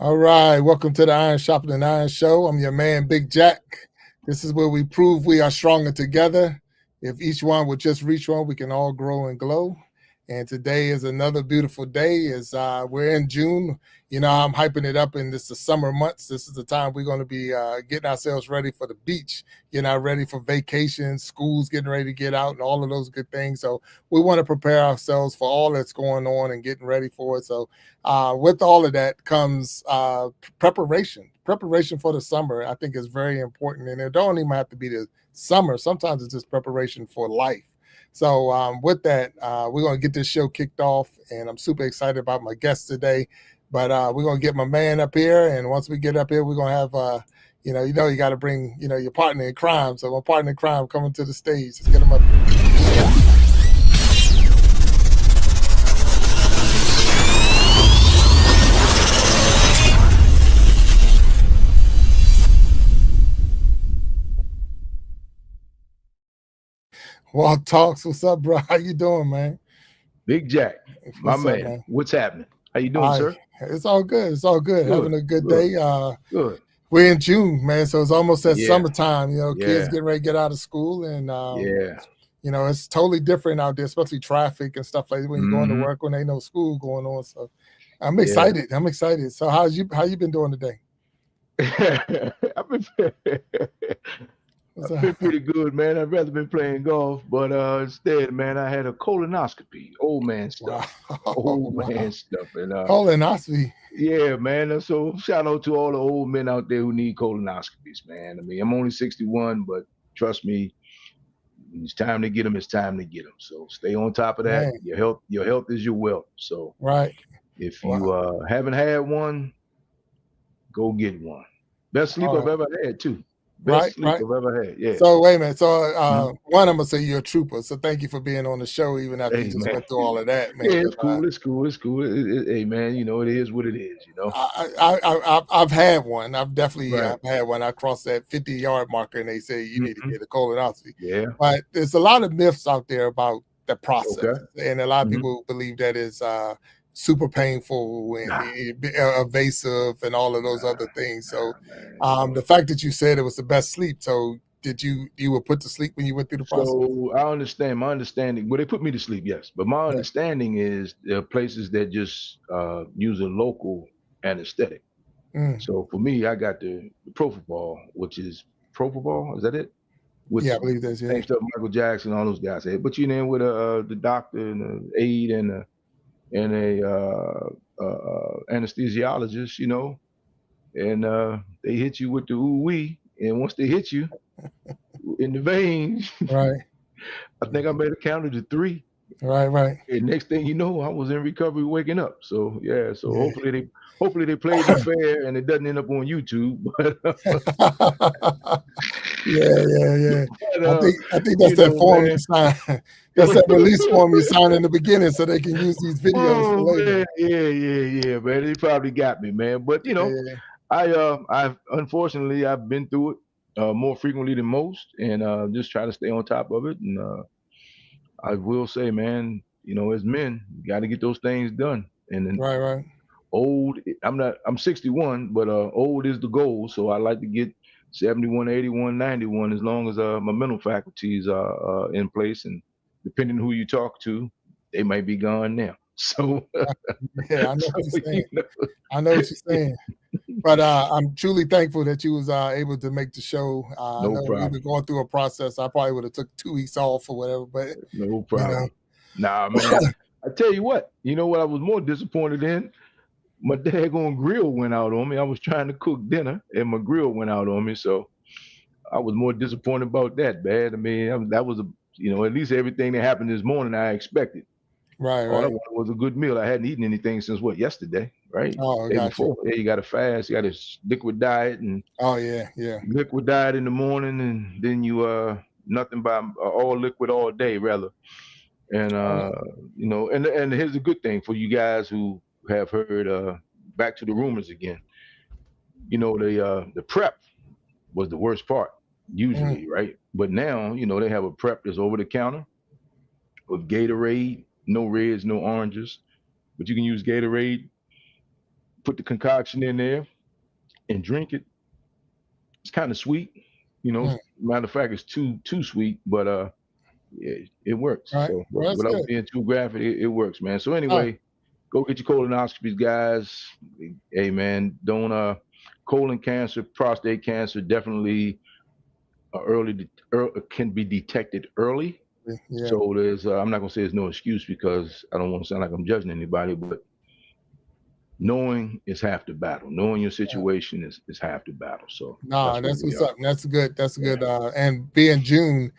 All right, welcome to the Iron Sharpening Iron Show. I'm your man, Big Jack. This is where we prove we are stronger together. If each one would just reach one, we can all grow and glow. And today is another beautiful day. As we're in June, you know I'm hyping it up, and this is the summer months. This is the time we're going to be getting ourselves ready for the beach, getting out ready for vacations, schools getting ready to get out, and all of those good things. So we want to prepare ourselves for all that's going on and getting ready for it. So with all of that comes preparation. Preparation for the summer, I think, is very important, and it don't even have to be the summer. Sometimes it's just preparation for life. So with that, we're gonna get this show kicked off, and I'm super excited about my guest today. But we're gonna get my man up here, and once we get up here, we're gonna have you got to bring your partner in crime. So my partner in crime coming to the stage. Let's get him up here. Walt Talks, what's up, bro? How you doing, man? Big Jack, my What's up, man. man? What's happening? How you doing, Hi. sir? It's all good. It's all good. Good, Having a good good, day. good. We're in June, man, so it's almost that Yeah, summertime. Kids yeah, getting ready to get out of school, and yeah. it's totally different out there, especially traffic and stuff like that when you're going to Hmm. work when ain't no school going on. So I'm Yeah. excited. I'm excited. So how you been doing today? I've been What's I've been up? pretty good, man. I'd rather been playing golf, but instead, man, I had a colonoscopy. Old man Wow. stuff. Old man Wow. stuff. And Colonoscopy. yeah, man. So shout out to all the old men out there who need colonoscopies, man. I mean, I'm only 61, but trust me, when it's time to get them, it's time to get them. So stay on top of that. Man. Your health is your wealth. So Right. if Wow. you haven't had one, go get one. Best sleep All I've right. ever had too. Right. Best sleep Right. I've ever had. Yeah. So wait a minute. So Mhm. one, I'm gonna say you're a trooper. So thank you for being on the show, even after you Hey just man. went through all of that, man. Yeah, 'Cause, it's cool. It's cool. It's cool. Hey man, it is what it is. I've had one. Right. I've had one. I crossed that 50-yard marker, and they say you need to Hmm. get a colonoscopy. Yeah. But there's a lot of myths out there about the process, Okay. and a lot of Hmm. people believe that is super painful and Nah. evasive and all of those Nah. other things. So Nah, man. You know. the fact that you said it was the best sleep, so did you were put to sleep when you went through the process? So I understand. My understanding. Well, they put me to sleep, yes. But my Yeah. understanding is there are places that just use a local anesthetic. Mm. So for me, I got the propofol, which is propofol. Is that it? Yeah, I Which believe that's yeah. same stuff Michael Jackson, all those guys had. But you in with the doctor and the aide and a anesthesiologist, and they hit you with the ooh wee. And once they hit you in the veins, Right, I think I made a counter to three. right. And next thing you know, I was in recovery waking up. So yeah, so Yeah. hopefully they played me fair and it doesn't end up on YouTube. Yeah. But I think that's that form you man. sign. That's that release form you sign in the beginning so they can use these videos for Oh later. man, yeah, man. They probably got me, man. But Yeah. I've unfortunately I've been through it more frequently than most, and just try to stay on top of it. And I will say, man, as men, you got to get those things done. And then Right. old, I'm 61, but old is the goal. So I like to get 71, 81, 91, as long as my mental faculties are in place. And depending who you talk to, they might be gone now. So, Yeah, I know so what you're you saying. know, I know what you're saying. But I'm truly thankful that you was able to make the show. I no know we were problem. going through a process. I probably would have took 2 weeks off or whatever, but No you know, problem. Nah, man. I tell you what. You know what I was more disappointed in? My daggone grill went out on me. I was trying to cook dinner, and my grill went out on me. So I was more disappointed about that. Bad. I mean, that was at least everything that happened this morning I expected. All I right. wanted was a good meal. I hadn't eaten anything since what, yesterday, right? Oh, I Day got you. before. Yeah, you got to fast. You got to liquid diet and Oh yeah. liquid diet in the morning, and then you nothing by all liquid all day rather. And Oh, and here's a good thing for you guys who have heard. Back to the rumors again. The prep was the worst part mm, usually, right? But now they have a prep that's over the counter with Gatorade, no reds, no oranges, but you can use Gatorade put the concoction in there and drink it. It's kind of sweet, Matter of fact, it's too sweet, but it works. All right. So Well, that's without good. being too graphic, it works, man. So All right. anyway, go get your colonoscopies, guys. Hey, man, don't colon cancer, prostate cancer, definitely can be detected early. Yeah. So there's I'm not gonna say there's no excuse because I don't want to sound like I'm judging anybody, but knowing is half the battle. Knowing your situation is half the battle. So No, that's we what's are. up. That's good. That's good. And being June,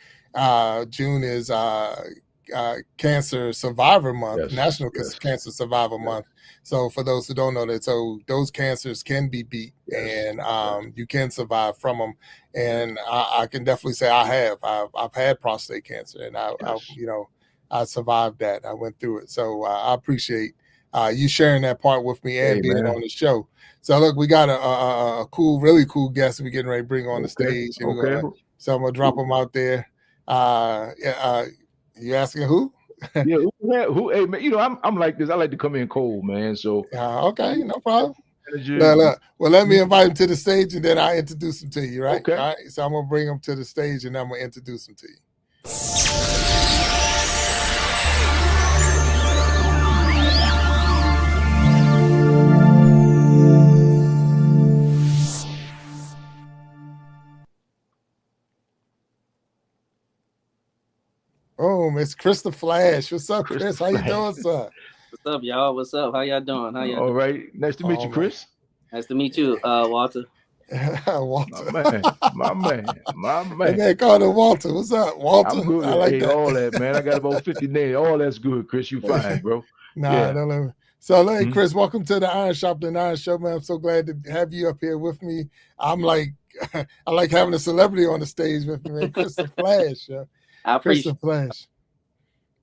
June is Cancer Survivor Month, National Cancer Survivor Month. So for those who don't know that, so those cancers can be beat, and you can survive from them. And I can definitely say I've had prostate cancer, and I survived that. I went through it. So I appreciate you sharing that part with me and being on the show. So look, we got a cool, really cool guest we're getting ready to bring on the stage. And so I'm gonna drop him out there. You asking who? Yeah, who? Hey, man, I'm like this. I like to come in cold, man. So okay, no problem. Well, let me invite him to the stage, and then I'll introduce him to you. Right? Okay. All right. So I'm gonna bring him to the stage, and I'm gonna introduce him to you. Oh, Miss Chris the Flash. What's up, Chris? How you doing, sir? What's up, y'all? What's up? How y'all doing? All right. Nice to meet you, Chris. Nice to meet you, Walter. Walter. My man. And they call him Walter. What's up, Walter? I'm good. I like that. All that, man. I got about 50 names. All that's good, Chris. You fine, bro. Don't let me. So, hey, Chris, welcome to the Iron Sharpening Iron Show, man. I'm so glad to have you up here with me. I'm like, I like having a celebrity on the stage with me, man. Chris the Flash. I appreciate Chris the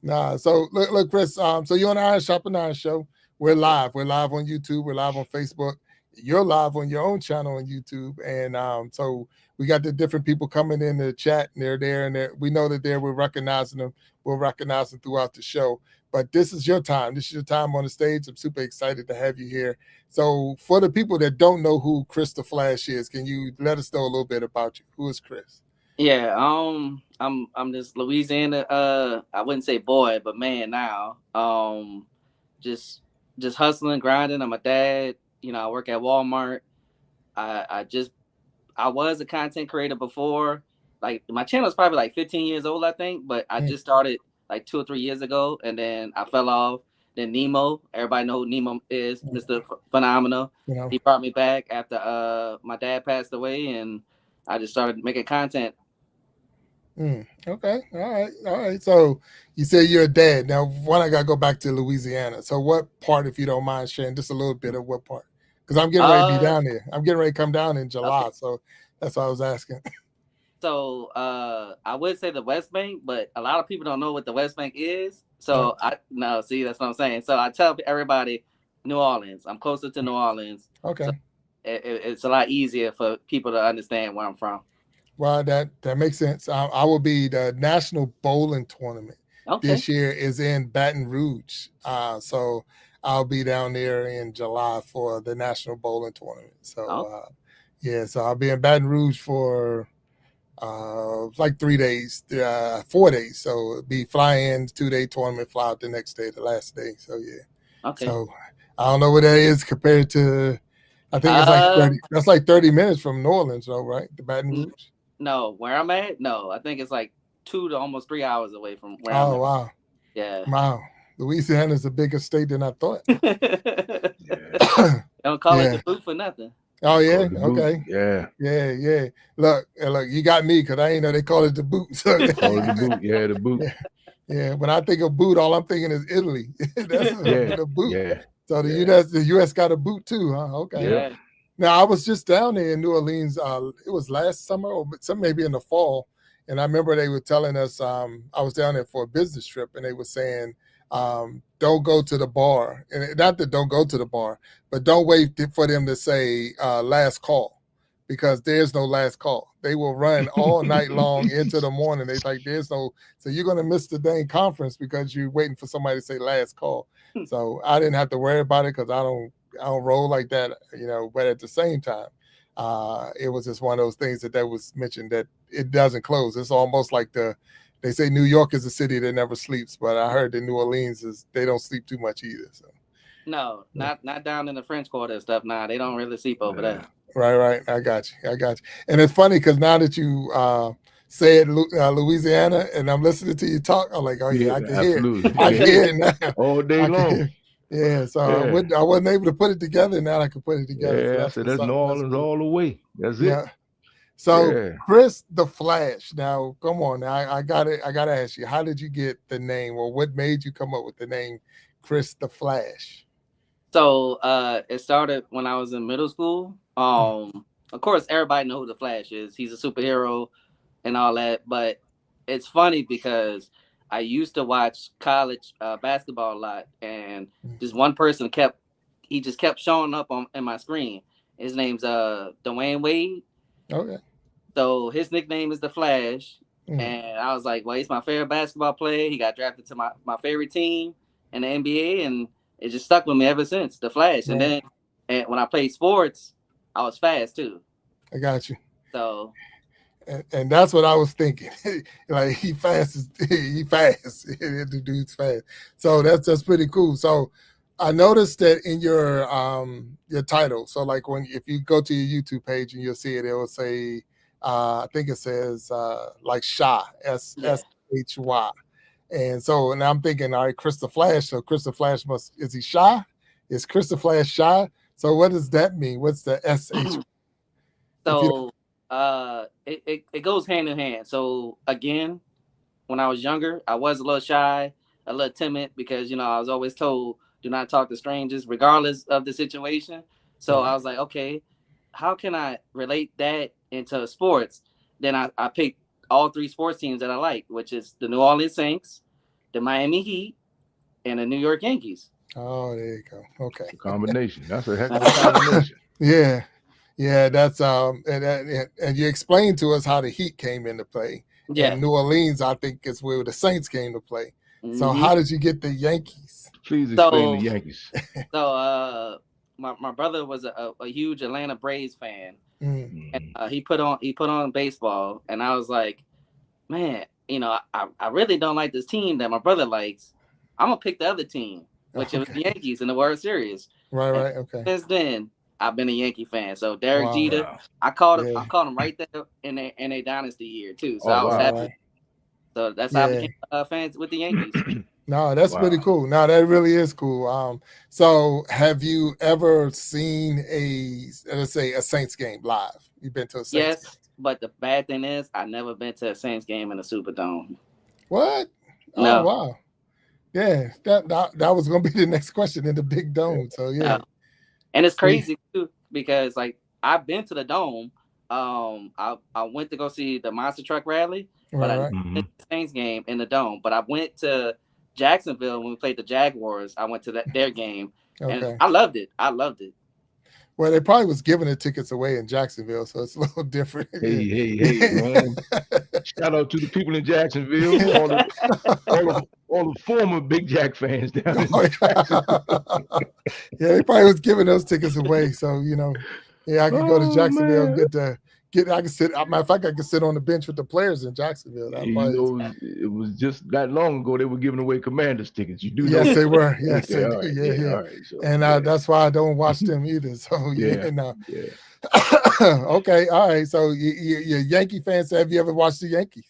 Flash. So look, Chris. So you're on the Iron Sharpening Iron Show. We're live. We're live on YouTube. We're live on Facebook. You're live on your own channel on YouTube, and so we got the different people coming in the chat, and they're there, and we know that we're recognizing them. We'll recognize them throughout the show. But this is your time. This is your time on the stage. I'm super excited to have you here. So for the people that don't know who Chris the Flash is, can you let us know a little bit about you? Who is Chris? Yeah, I'm this Louisiana. I wouldn't say boy, but man now. Just hustling, grinding. I'm a dad. I work at Walmart. I was a content creator before. Like my channel is probably like 15 years old, I think, but I just started like 2 or 3 years ago, and then I fell off. Then Nemo, everybody know who Nemo is, Mr. Phenomenal. He brought me back after my dad passed away, and I just started making content. Okay. All right. So you say you're a dad. Now, I gotta go back to Louisiana. So what part, if you don't mind sharing just a little bit of what part? Because I'm getting ready to be down there. I'm getting ready to come down in July. Okay. So that's what I was asking. So I would say the West Bank, but a lot of people don't know what the West Bank is. So see, that's what I'm saying. So I tell everybody New Orleans. I'm closer to New Orleans. Okay. So it's a lot easier for people to understand where I'm from. Well, that makes sense. I will be the National Bowling Tournament this year is in Baton Rouge. So I'll be down there in July for the National Bowling Tournament. So so I'll be in Baton Rouge for like 3 days, 4 days. So it'll be fly in, 2-day tournament, fly out the next day, the last day. So Okay. So I don't know what that is compared to. I think it's like 30. That's like 30 minutes from New Orleans, though, right? The Baton Rouge. No, where I'm at, no. I think it's like 2 to almost 3 hours away from where I'm at. Oh, wow. Yeah. Wow. Louisiana is a bigger state than I thought. Don't call it the boot for nothing. Oh, yeah? Okay. Yeah. Look, you got me because I ain't know they call it the boot. So they call it the boot. Yeah, the boot. Yeah. When I think of boot, all I'm thinking is Italy. That's the boot. Yeah. So the U.S. got a boot too, huh? Okay. Yeah. Now, I was just down there in New Orleans. It was last summer or maybe in the fall. And I remember they were telling us, I was down there for a business trip, and they were saying, don't go to the bar. And not that don't go to the bar, but don't wait for them to say last call, because there's no last call. They will run all night long into the morning. They like, there's no, so you're going to miss the dang conference because you're waiting for somebody to say last call. So I didn't have to worry about it because I don't I don't roll like that, but at the same time, it was just one of those things that was mentioned that it doesn't close. It's almost like they say New York is a city that never sleeps, but I heard that New Orleans they don't sleep too much either. So. No, not down in the French Quarter and stuff. Nah, they don't really sleep over there. Right. I got you. And it's funny because now that you said Louisiana, and I'm listening to you talk, I'm like, oh yeah, I can hear it. I can hear it now. All day long. Yeah, so I wasn't able to put it together. Now I can put it together. Yeah, so that's New Orleans all the way. That's it. Yeah. So Chris the Flash. Now, come on. Now I gotta ask you, how did you get the name, or what made you come up with the name Chris the Flash? So it started when I was in middle school. Of course, everybody know who the Flash is. He's a superhero and all that. But it's funny because I used to watch college basketball a lot, and this one person kept showing up in my screen. His name's Dwayne Wade. Okay. So his nickname is the Flash, and I was like, well, he's my favorite basketball player. He got drafted to my favorite team in the NBA, and it just stuck with me ever since, the Flash. And then when I played sports, I was fast too. I got you. So. And that's what I was thinking. Like he fast. The dude's fast. So that's pretty cool. So I noticed that in your title. So like if you go to your YouTube page and you'll see it, it will say I think it says like Shy, SSHY. And so and I'm thinking, all right, Chris the Flash. So Chris the Flash is he shy? Is Chris the Flash shy? So what does that mean? What's the SH? So it goes hand in hand. So again, when I was younger, I was a little shy, a little timid because I was always told do not talk to strangers regardless of the situation. So I was like, okay, how can I relate that into sports? Then I picked all three sports teams that I like, which is the New Orleans Saints, the Miami Heat, and the New York Yankees. Oh, there you go. Okay. It's a combination. That's a heck of a combination. Yeah, that's and you explained to us how the Heat came into play. Yeah. And New Orleans, I think, is where the Saints came to play. Mm-hmm. So how did you get the Yankees? Please explain the Yankees. So my brother was a huge Atlanta Braves fan. Mm-hmm. And he put on baseball, and I was like, man, I really don't like this team that my brother likes. I'm gonna pick the other team, which was the Yankees in the World Series. Right. Okay. Since then, I've been a Yankee fan. So Derek Jeter, I called him right there in their dynasty year too. So I was happy. Right. So that's how I became fans with the Yankees. No, that's pretty cool. No, that really is cool. So have you ever seen let's say a Saints game live? You've been to a Saints game? But the bad thing is I never been to a Saints game in a Superdome. What? No. Oh, wow. Yeah, that was going to be the next question in the big dome. So, yeah. And it's crazy, too, because, like, I've been to the dome. I went to go see the Monster Truck Rally, but I didn't the Saints game in the dome. But I went to Jacksonville when we played the Jaguars. I went to their game, and I loved it. Well, they probably was giving the tickets away in Jacksonville, so it's a little different. Hey, man. Shout out to the people in Jacksonville, all the former Big Jack fans down in Jacksonville. Yeah, they probably was giving those tickets away. So, I could go to Jacksonville and I can sit. Matter of fact, I could sit on the bench with the players in Jacksonville. It was just that long ago they were giving away Commanders tickets. You do know? Yes, they were. Yes, they do. Yeah. All right, so, and that's why I don't watch them either. So Okay, all right. So you're Yankee fans. So have you ever watched the Yankees?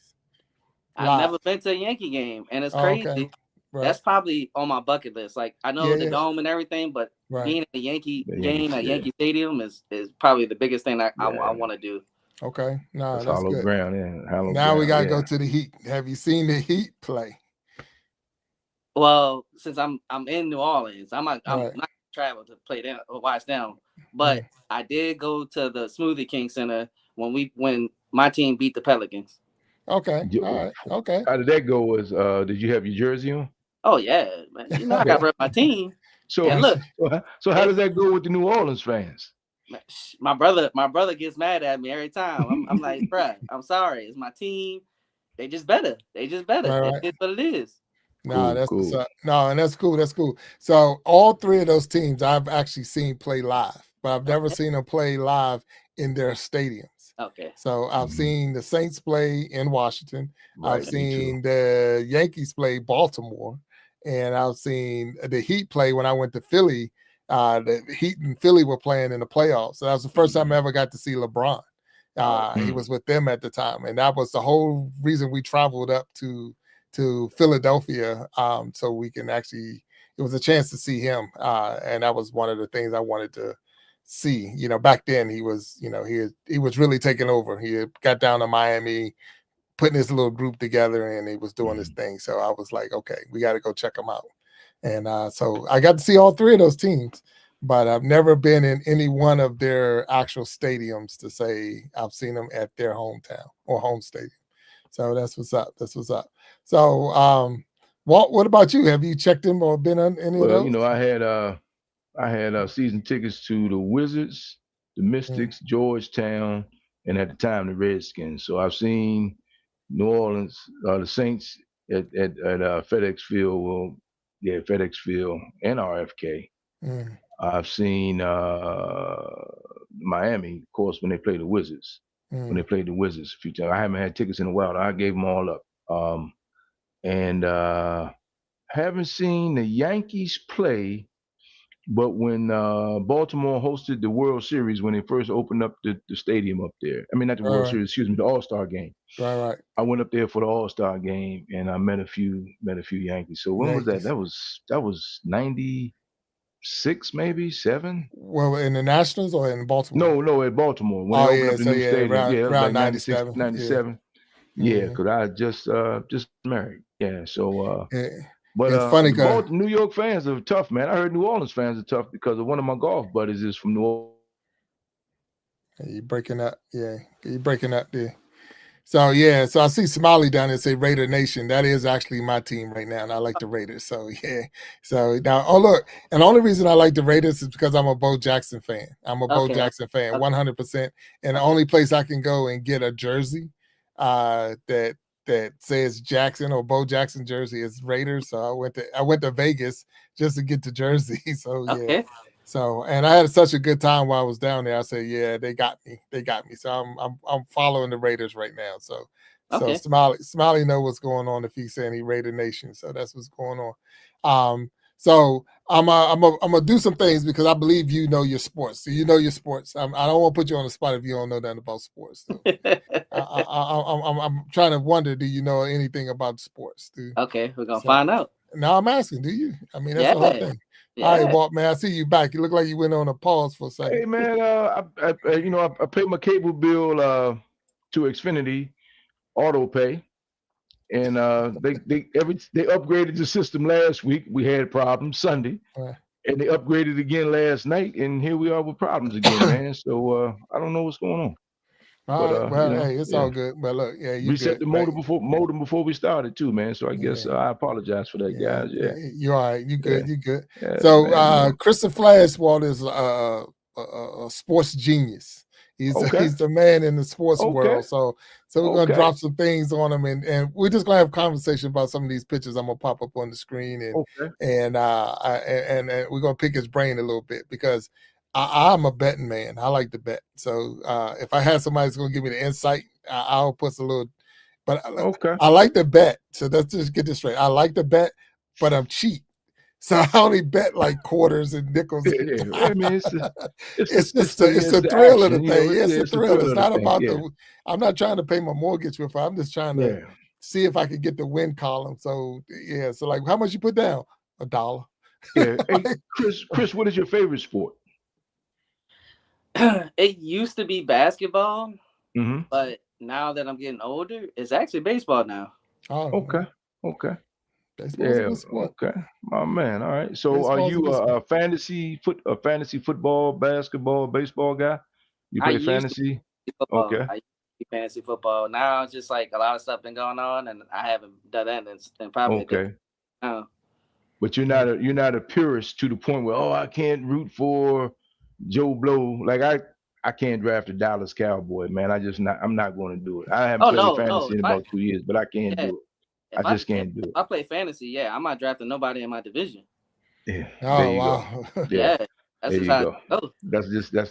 I've never been to a Yankee game, and it's crazy. Okay. Right. That's probably on my bucket list. Like I know the dome and everything, but being at a Yankee game at Yankee Stadium is probably the biggest thing I want to do. Okay, no, that's hollow good. ground. Now we gotta go to the Heat. Have you seen the Heat play? Well, since I'm in New Orleans, I'm not travel to play them or watch them, but I did go to the Smoothie King Center when my team beat the Pelicans. Okay, all right, okay. How did that go? Did you have your jersey on? Oh yeah, man. I got to rep my team. So how does that go with the New Orleans fans? My brother gets mad at me every time. I'm like, bruh, I'm sorry. It's my team. They just better. Right. It's what it is. No, Cool, that's what's cool. up. No, and that's cool. That's cool. So all three of those teams I've actually seen play live, but I've never Okay. seen them play live in their stadiums. Okay. So I've Mhm. seen the Saints play in Washington. I've Right, Okay. me too. seen the Yankees play Baltimore, and I've seen the Heat play when I went to Philly. The Heat and Philly were playing in the playoffs. So that was the first time I ever got to see LeBron. Oh. He Mm. was with them at the time, and that was the whole reason we traveled up to Philadelphia, so we can actually. It was a chance to see him, and that was one of the things I wanted to see. Back then he was, he was really taking over. He had got down to Miami, putting his little group together, and he was doing his Mm. thing. So I was like, okay, we got to go check him out. And so I got to see all three of those teams, but I've never been in any one of their actual stadiums to say I've seen them at their hometown or home stadium. So that's what's up. That's what's up. So, Walt, what about you? Have you checked them or been on any of Well, those? I had season tickets to the Wizards, the Mm, Mystics, Georgetown, and at the time the Redskins. So I've seen New Orleans, the Saints at FedEx Field. Well, yeah, FedEx Field and RFK. mm, I've seen Miami, of course, when they played the Wizards. When they mm. played the Wizards a few times, I haven't had tickets in a while. I gave them all up. And haven't seen the Yankees play, but when Baltimore hosted the World Series, when they first opened up the stadium up there, I mean not the World Right, Series, excuse me, the All Star game. right, right. I went up there for the All Star game, and I met a few Yankees. So when was that? Yankees. That was 96, maybe 7. Well, in the Nationals or in Baltimore? No, no, at Baltimore when they Oh opened yeah, up the so new yeah, stadium. around Yeah, it was around like 96, 97. Yeah. 97. Yeah, Mm-hmm. because I had just married. Yeah, so Yeah. but It's funny because New York fans are tough, man. I heard New Orleans fans are tough because of one of my golf buddies is from New Orleans. you're breaking up. Yeah, you're breaking up there. So yeah, so I see Smiley down there say Raider Nation. That is actually my team right now, and I like the Raiders. So yeah. So now, oh look, and the only reason I like the Raiders is because I'm a Bo Jackson fan. I'm a Bo Okay. Jackson fan, Okay. 100%. And the Okay. only place I can go and get a jersey that says Jackson or Bo Jackson jersey is Raiders. So I went to Vegas just to get the jersey. So yeah. Okay. So, and I had such a good time while I was down there. I said, "Yeah, they got me. They got me." So I'm following the Raiders right now. So Okay. Smiley know what's going on if he's saying he Raider Nation. So that's what's going on. So I'm gonna do some things because I believe you know your sports. So you know your sports. I don't want to put you on the spot if you don't know nothing about sports. So I'm trying to wonder, do you know anything about sports? Okay. We're gonna So find out. now I'm asking, do you? I mean, that's the whole Yeah. thing. All right, Yeah. Walt, man, I see you back. You look like you went on a pause for a Hey second. man, I paid my cable bill to Xfinity Auto Pay, and they upgraded the system last week. We had problems Sunday, and they upgraded again last night, and here we are with problems again, man. So I don't know what's going on, but All right, well, hey, it's yeah, all good. But look, yeah, you reset good, the right? modem before we started too, man. So I guess Yeah, I apologize for that, yeah, guys. yeah. Yeah, You all right? You yeah, good? You good? yeah, So, man. Christopher Flash, Walt is a sports genius. He's Okay, he's the man in the sports okay, world. So we're gonna okay, drop some things on him, and we're just gonna have a conversation about some of these pictures I'm gonna pop up on the screen, okay. and we're gonna pick his brain a little bit because I'm a betting man. I like to bet. So if I have somebody that's gonna give me the insight, I'll put a little. But Okay. I like to bet. So let's just get this straight. I like to bet, but I'm cheap. So I only bet like quarters and nickels. Yeah, yeah. I mean, It's it's the the thrill of the action, you thing. know. Yeah, it's Yeah, the it's the thrill. thrill It's of the not thing. about Yeah, the. I'm not trying to pay my mortgage with it. I'm just trying to yeah. see if I can get the win column. So yeah. So like, how much you put down? $1. Yeah. Hey, Chris, what is your favorite sport? It used to be basketball, Mm-hmm. but now that I'm getting older, it's actually baseball now. Oh, Okay. Okay. baseball's a Yeah. good sport. Okay. My man. All right. So, are Baseball's a you good sport. a fantasy football, basketball, baseball guy? You I play used to fantasy? be football. Okay. I used to be fantasy football. Now it's just like a lot of stuff been going on, and I haven't done that in probably a good Okay. time. But Mm. you're not a purist to the point where I can't root for Joe Blow. Like I can't draft a Dallas Cowboy, man. I'm not going to do it. I haven't Oh played no, no, fantasy in if I about 2 years, but I can't yeah, do it. I just can't do If it. I play fantasy, yeah, I'm not drafting nobody in my division. Yeah, there Oh, you go. wow. Yeah, Yeah, that's there just you how it go. goes.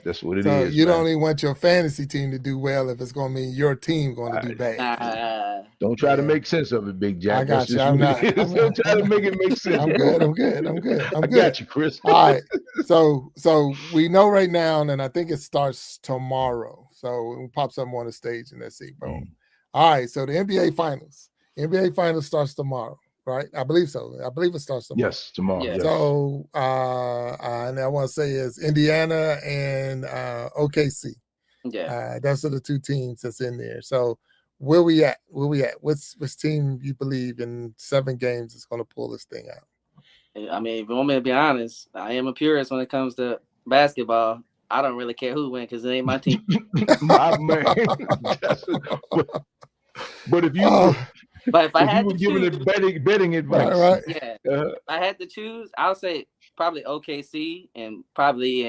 That's what it So is, you man. don't even want your fantasy team to do well if it's going to mean your team going to do bad. Don't try to Yeah. make sense of it, Big Jack. I That's got you. just I'm what not. it is. Don't try to make it make sense. I'm good. I'm good. I'm good. I'm I good. got you, Chris. All right. So we know right now, and I think it starts tomorrow. So we'll pop something on the stage and let's see. Boom. All right. So the NBA Finals. NBA Finals starts tomorrow, right? I believe so. I believe it starts tomorrow. Yes, tomorrow. Yeah. Yes. So and I want to say is Indiana and OKC. Yeah. Those are the two teams that's in there. So where we at? Where we at? Which team you believe in 7 games is going to pull this thing out? I mean, if you want me to be honest, I am a purist when it comes to basketball. I don't really care who wins because it ain't my team. My man. But if you but if I if you had were to giving choose, it betting advice, right. Yeah, if I had to choose, I would say probably OKC and probably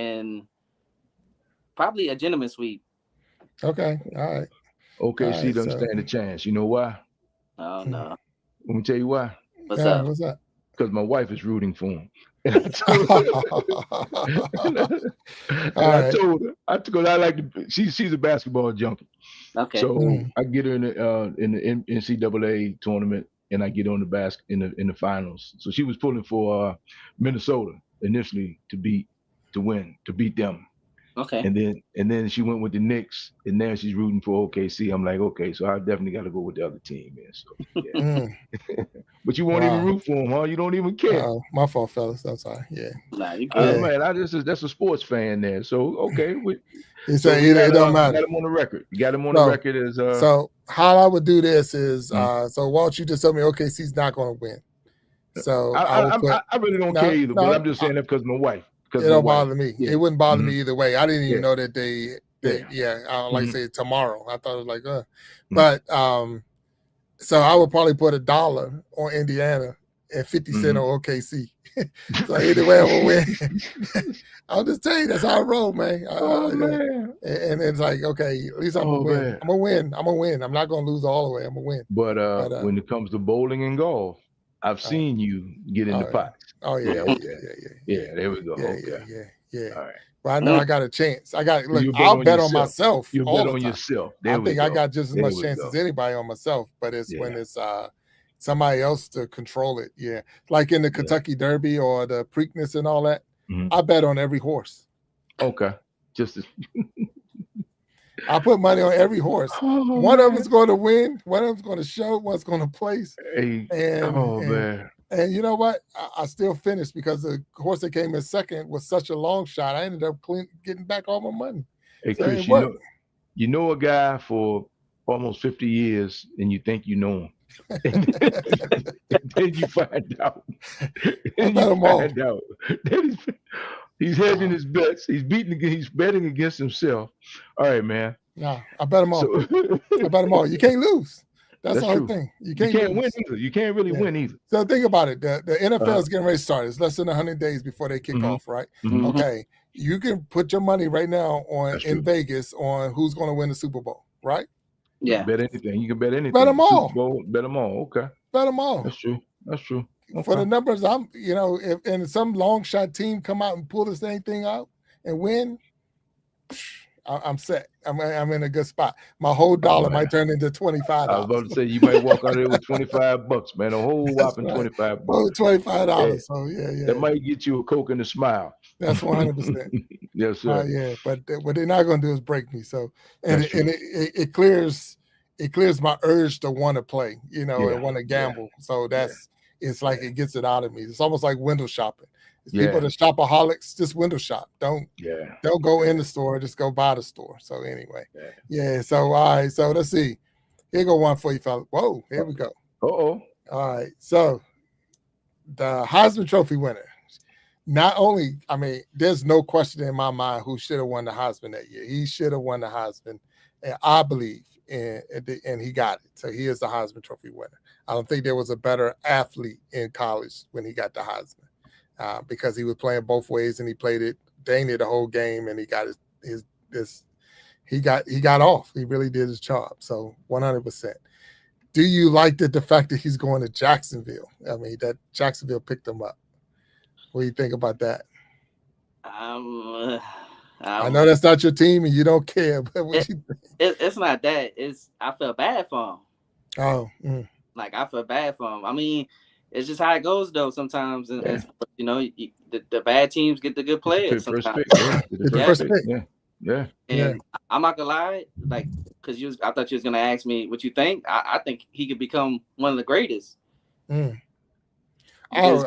a gentleman sweep. Okay, all right. OKC don't stand a chance. You know why? Oh no. Let me tell you why. What's up? What's that? Because my wife is rooting for him. And I told her, I because I like to. She's a basketball junkie. Okay. So I get her in the NCAA tournament, and I get on the in the finals. So she was pulling for Minnesota initially to beat them. Okay. And then she went with the Knicks, and now she's rooting for OKC. I'm like, okay, so I definitely got to go with the other team, man. So, yeah. But you won't even root for them, huh? You don't even care. My fault, fellas. I'm sorry. Yeah. Nah, you good. Man, that's a sports fan there. So okay, you say it don't matter. You got him on the record. You got him on the record as So how I would do this is so Walt, you just told me OKC's not going to win. So I really don't care either, but I'm just saying that because of my wife. It don't bother me. Yeah. It wouldn't bother me either way. I didn't even know that they like I say tomorrow. I thought it was like but so I would probably put $1 on Indiana and 50 cents on OKC. So either way I'm gonna win. I'll just tell you that's how I roll, man. Man. And it's like, okay, at least I'm gonna win. Man. I'm gonna win. I'm gonna win. I'm not gonna lose all the way. I'm gonna win. But when it comes to bowling and golf, I've seen you get in the pots. Oh yeah, yeah. There we go. Yeah. All right. Well, I know I got a chance. I'll bet on myself. You bet on yourself. I think I got just as much chance as anybody on myself, but it's when it's somebody else to control it. Yeah. Like in the Kentucky Derby or the Preakness and all that. I bet on every horse. Okay. I put money on every horse. One of them's going to win. One of them's going to show. One's going to place. Man. And you know what? I still finished because the horse that came in second was such a long shot. I ended up getting back all my money. Hey, so Chris, you know a guy for almost 50 years, and you think you know him. And then you find out. He's hedging his bets. He's betting against himself. All right, man. No, I bet him all. I bet him all. You can't lose. That's the whole thing. You can't win either. You can't really win either. So think about it. The NFL is getting ready to start. It's less than 100 days before they kick off, right? Okay. You can put your money right now in Vegas on who's going to win the Super Bowl, right? Yeah. Bet anything. You can bet anything. Bet them all. Super Bowl, bet them all. Okay. Bet them all. That's true. Okay. For the numbers, if some long shot team come out and pull this thing out and win, I'm set. I'm in a good spot. My whole dollar might turn into $25. I was about to say you might walk out there with $25, man. A whole whopping $25. Oh, $25. So yeah. That might get you a Coke and a smile. That's 100%. Yes, sir. Yeah, but what they're not going to do is break me. So it clears my urge to want to play, and want to gamble. So it's like it gets it out of me. It's almost like window shopping. People that shopaholics, just window shop. Don't go in the store, just go by the store. So anyway, so all right, so let's see. Here go one for you, fella. Whoa, here we go. All right, so the Heisman Trophy winner. Not only, there's no question in my mind who should have won the Heisman that year. He should have won the Heisman, and I believe, and he got it. So he is the Heisman Trophy winner. I don't think there was a better athlete in college when he got the Heisman. Because he was playing both ways and he played it dang near the whole game, and he got he got off. He really did his job. So 100%. do you like the fact that he's going to Jacksonville? I mean, that Jacksonville picked him up. What do you think about that? Um, I know that's not your team and you don't care, but what it, you think? it's not that. It's I feel bad for him. Oh, Like I feel bad for him. I mean, it's just how it goes though. Sometimes, and you know, the bad teams get the good It's the players. first Sometimes, pick. Yeah, the the first first pick. pick. Yeah. Yeah. and I'm not gonna lie, like, cause I thought you was gonna ask me what you think. I think he could become one of the greatest. Mm. Because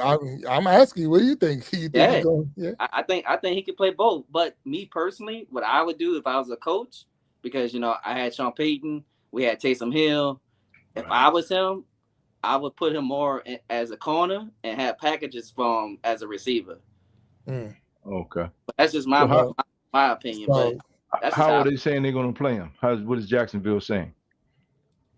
I'm asking you, what do you think? You think he's yeah, going? Yeah. I think he could play both. But me personally, what I would do if I was a coach, because you know I had Sean Payton, we had Taysom Hill. If Right. I was him, I would put him more as a corner and have packages from as a receiver. Mm. Okay. But that's just So my opinion. But So that's just how how are they saying they're going to play him? What is Jacksonville saying?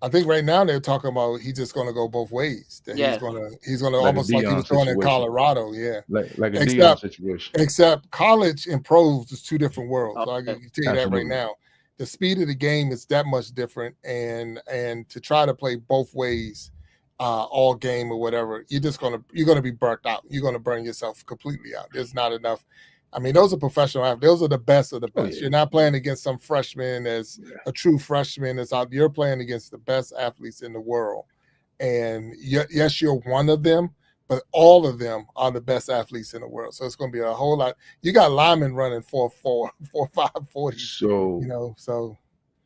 I think right now they're talking about he's just going to go both ways. That yeah. he's going to Like a almost like he Dion was doing in situation. Colorado. Yeah. Like a Dion Except situation. except college and pros is two different worlds. So I Okay. can tell you that right Absolutely. now. The speed of the game is that much different, and to try to play both ways, all game or whatever, you're gonna be burnt out. You're gonna burn yourself completely out. There's not enough. I mean, those are professional athletes. Those are the best of the Oh, best. yeah. You're not playing against some freshman as a true freshman. That's out. You're playing against the best athletes in the world, and yes, you're one of them, but all of them are the best athletes in the world. So it's going to be a whole lot. You got linemen running 4.4, 4.5 40s, So so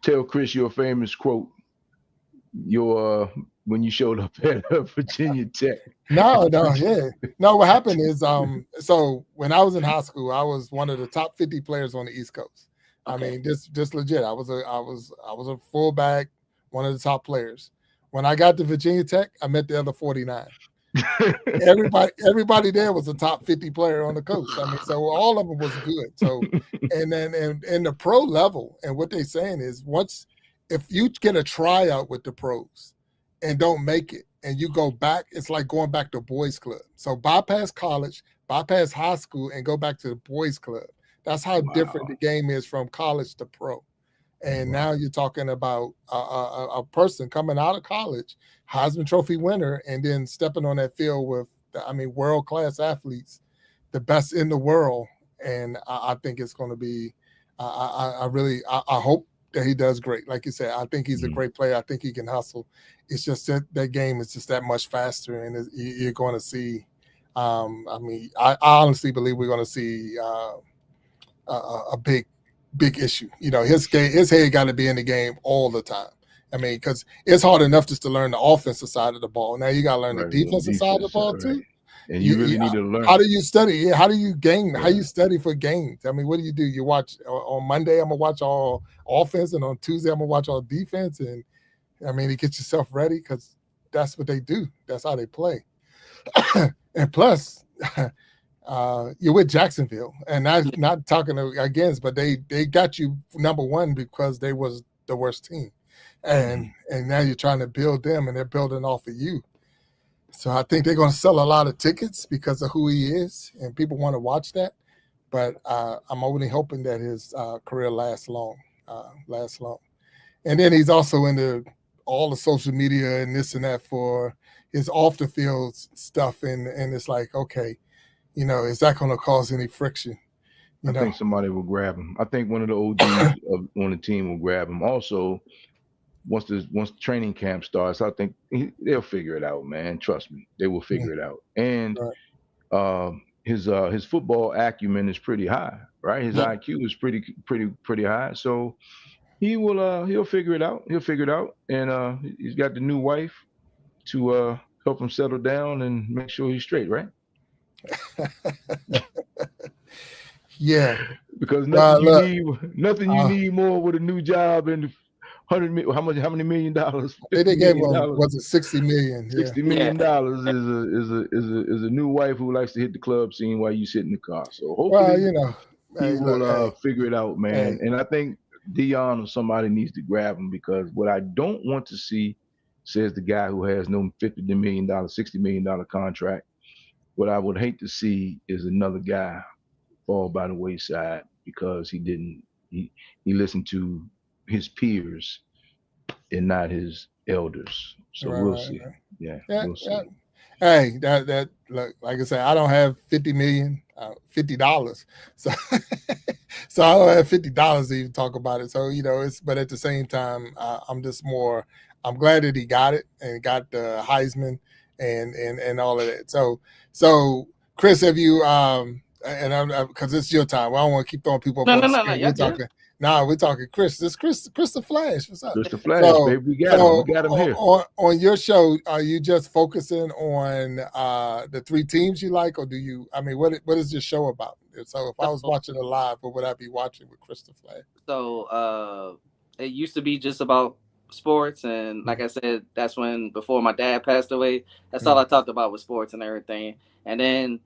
tell Chris your famous quote. Your when you showed up at Virginia Tech. no, yeah. No, what happened is so when I was in high school, I was one of the top 50 players on the East Coast. I Okay. mean, just legit. I was a fullback, one of the top players. When I got to Virginia Tech, I met the other 49. Everybody there was a top 50 player on the coast. I mean, so all of them was good. So and then and the pro level, and what they're saying is if you get a tryout with the pros and don't make it and you go back, it's like going back to boys club. So bypass college, bypass high school, and go back to the boys club. That's how different the game is from college to pro. And now you're talking about a person coming out of college, Heisman Trophy winner, and then stepping on that field with, world class athletes, the best in the world. And I think it's going to be. I hope that he does great. Like you said, I think he's a great player. I think he can hustle. It's just that game is just that much faster, and you're going to see. I honestly believe we're going to see a big issue. His head got to be in the game all the time. I mean, because it's hard enough just to learn the offensive side of the ball. Now you got to learn the defensive side of the ball too. And you really need to learn. How do you study? Yeah, how do you gain? Yeah. How you study for games? I mean, what do? You watch on Monday? I'm gonna watch all offense, and on Tuesday I'm gonna watch all defense. And I mean, to get yourself ready because that's what they do. That's how they play. And plus, you're with Jacksonville, and not talking against, but they got you number one because they was the worst team, and now you're trying to build them, and they're building off of you. So I think they're going to sell a lot of tickets because of who he is, and people want to watch that. But I'm only hoping that his career lasts long. And then he's also into all the social media and this and that for his off the field stuff, and it's like, okay, is that going to cause any friction? I think somebody will grab him. I think one of the OGs on the team will grab him. Also, once training camp starts, I think they'll figure it out, man. Trust me, they will figure it out. And his football acumen is pretty high, right? His IQ is pretty high. So he'll figure it out. He'll figure it out. And he's got the new wife to help him settle down and make sure he's straight, right? Yeah. Because nothing you need more with a new job and how many $100 million? They gave him, was it $60 million? $60 million is a new wife who likes to hit the club scene while you sit in the car. So hopefully he will figure it out, man. And I think Dion or somebody needs to grab him, because what I don't want to see, says the guy who has no $50 million, $60 million contract, what I would hate to see is another guy fall by the wayside because he listened to his peers and not his elders. So Right, we'll right, see. right. Yeah, Yeah, we'll see. yeah. Hey, that like I said, I don't have 50 million, $50. So so I don't have $50 to even talk about it. So it's but at the same time, I'm just more. I'm glad that he got it and got the Heisman and all of that. So Chris, have you and I'm because it's your time. I don't want to keep throwing people up No, on no, the no, no. screen. We're Y'all good. talking. Nah, we're talking Chris. This Chris the Flash. What's up? Just the flash, So, baby. We got him. We so got him here. on your show, are you just focusing on the three teams you like, or do you? I mean, what is your show about? So, if I was So, watching it live, what would I be watching with Christopher Flash? so it used to be just about sports, and like I said, that's when before my dad passed away. That's all I talked about was sports and everything. And then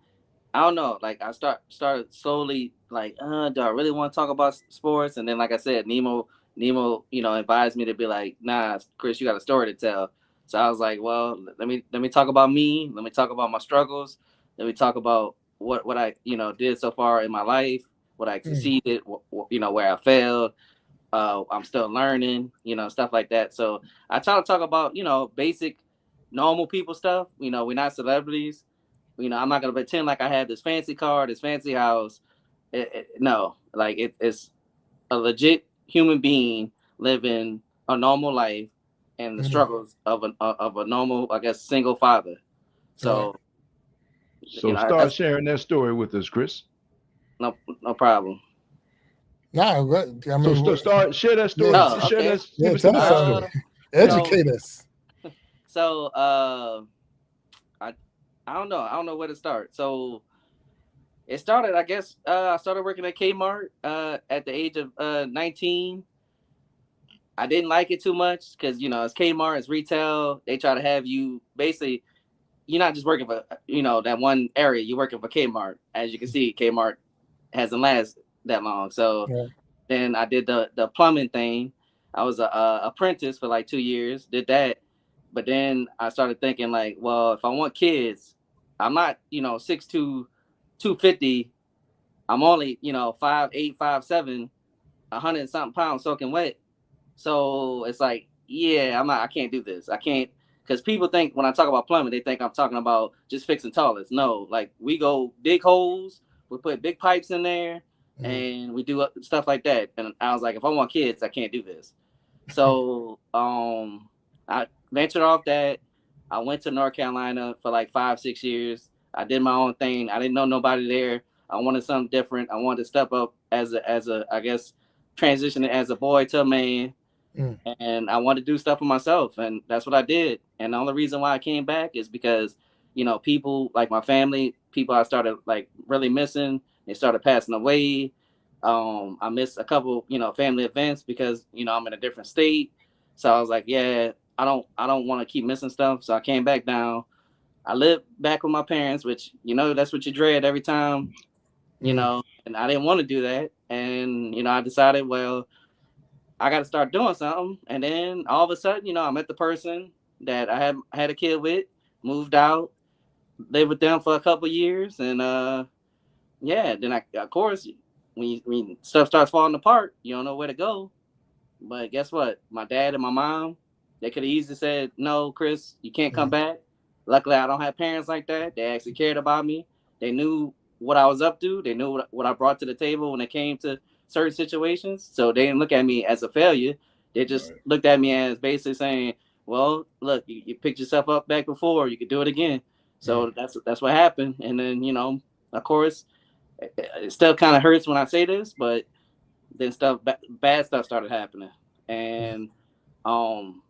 I don't know, like I started slowly like, do I really want to talk about sports? And then like I said, Nemo, advised me to be like, nah, Chris, you got a story to tell. So I was like, well, let me talk about me. Let me talk about my struggles. Let me talk about what I did so far in my life, what I Mm, succeeded, where I failed. I'm still learning, stuff like that. So I try to talk about basic, normal people stuff. We're not celebrities. I'm not gonna pretend like I have this fancy car, this fancy house. No, like it's a legit human being living a normal life and the mm, struggles of a normal, I guess, single father. right. So So start that's sharing that story with us, Chris. no problem. Nah, I So mean, start share that yeah, story. Oh, Share okay. that. yeah. Give us the Tell us something. backstory. Uh, Yeah. so Educate us. so I don't know. I don't know where to start. So it started, I guess. I started working at Kmart at the age of 19. I didn't like it too much because it's Kmart, it's retail. They try to have you basically. You're not just working for that one area. You're working for Kmart. As you can see, Kmart hasn't lasted that long. So Yeah. then I did the plumbing thing. I was a apprentice for like 2 years. Did that, but then I started thinking like, well, if I want kids, I'm not 6'2", 250. I'm only 5'8", 5'7", 100 and something pounds soaking wet. So it's like, yeah, I can't do this. I can't, because people think when I talk about plumbing, they think I'm talking about just fixing toilets. No, like we go dig holes, we put big pipes in there, Mm, and we do stuff like that. And I was like, if I want kids, I can't do this. So I ventured off that. I went to North Carolina for like 5, 6 years. I did my own thing. I didn't know nobody there. I wanted something different. I wanted to step up as a I guess transitioning as a boy to a man, mm, and I wanted to do stuff for myself, and that's what I did. And the only reason why I came back is because people like my family, people I started like really missing, they started passing away. I missed a couple family events because I'm in a different state. So I was like, yeah, I don't want to keep missing stuff. So I came back down. I lived back with my parents, which that's what you dread every time, mm, and I didn't want to do that. And I decided, well, I got to start doing something. And then all of a sudden, I met the person that I had a kid with, moved out, lived with them for a couple years, and yeah. Then of course, when stuff starts falling apart, you don't know where to go. But guess what? My dad and my mom, they could have easily said, "No, Chris, you can't come mm, back." Luckily, I don't have parents like that. They actually cared about me. They knew what I was up to. They knew what I brought to the table when it came to certain situations. So they didn't look at me as a failure. They just Right. looked at me as basically saying, "Well, look, you picked yourself up back before. You could do it again." mm, So that's what happened. And then of course, it still kind of hurts when I say this, but then bad stuff started happening, mm, and um,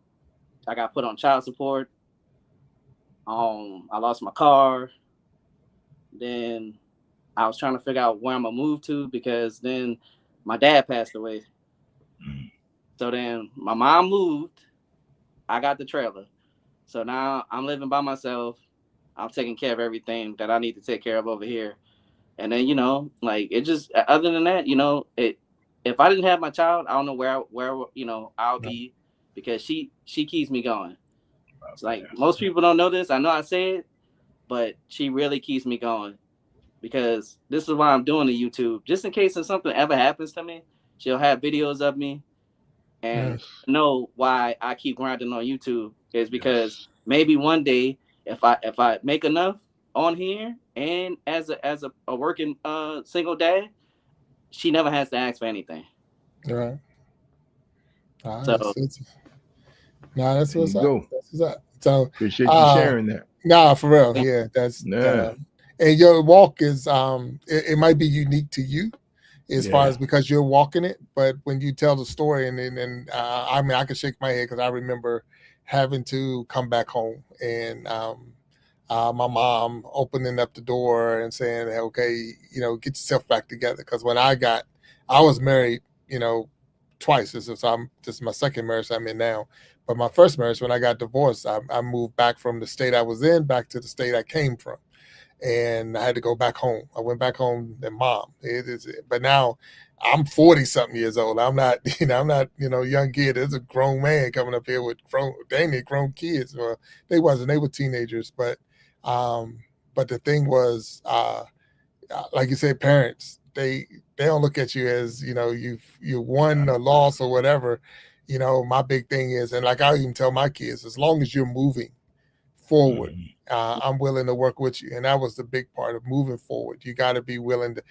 I got put on child support. I lost my car. Then I was trying to figure out where I'm gonna move to because then my dad passed away. Mm. So then my mom moved. I got the trailer. So now I'm living by myself. I'm taking care of everything that I need to take care of over here. And then like it just other than that, it if I didn't have my child, I don't know where I'll no, be because she keeps me going. Oh, It's like man. most people don't know this. I know I say it, but she really keeps me going because this is why I'm doing the YouTube. Just in case if something ever happens to me, she'll have videos of me. And Yes. know why I keep grinding on YouTube is because Yes. maybe one day if I make enough on here and as a working single dad, she never has to ask for anything. Right. Nah, So that's There what's you up. go. That's what's up. So, Appreciate you uh, sharing that. nah, for real. Yeah, that's Yeah. and your walk is it might be unique to you as far Yeah. as because you're walking it, but when you tell the story and I mean I can shake my head because I remember having to come back home and my mom opening up the door and saying, hey, okay, get yourself back together. Because when I was married, twice. This is my second marriage I'm in now. But my first marriage, when I got divorced, I moved back from the state I was in back to the state I came from, and I had to go back home. I went back home and mom. But now I'm 40 something years old. I'm not, I'm not, young kid. There's a grown man coming up here with grown kids. Well, they wasn't, they were teenagers. Um, but the thing was, like you said, parents, they don't look at you as, you won or lost or whatever. My big thing is, and like I even tell my kids, as long as you're moving forward, Mhm. I'm willing to work with you. And that was the big part of moving forward. You got to be willing to,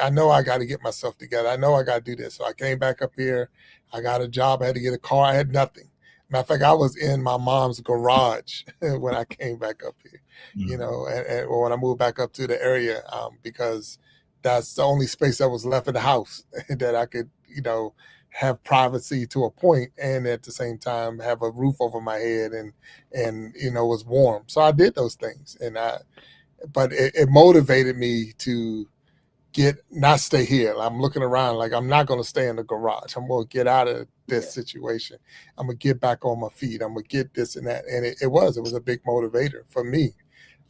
I know I got to get myself together. I know I got to do this. So I came back up here. I got a job. I had to get a car. I had nothing. Matter of fact, I was in my mom's garage when I came back up here, Mhm. or when I moved back up to the area, because that's the only space that was left in the house that I could, have privacy to a point and at the same time have a roof over my head and was warm. So I did those things, but it motivated me to not stay here. I'm looking around like I'm not going to stay in the garage. I'm going to get out of this situation. I'm going to get back on my feet. I'm going to get this and that. And it was a big motivator for me.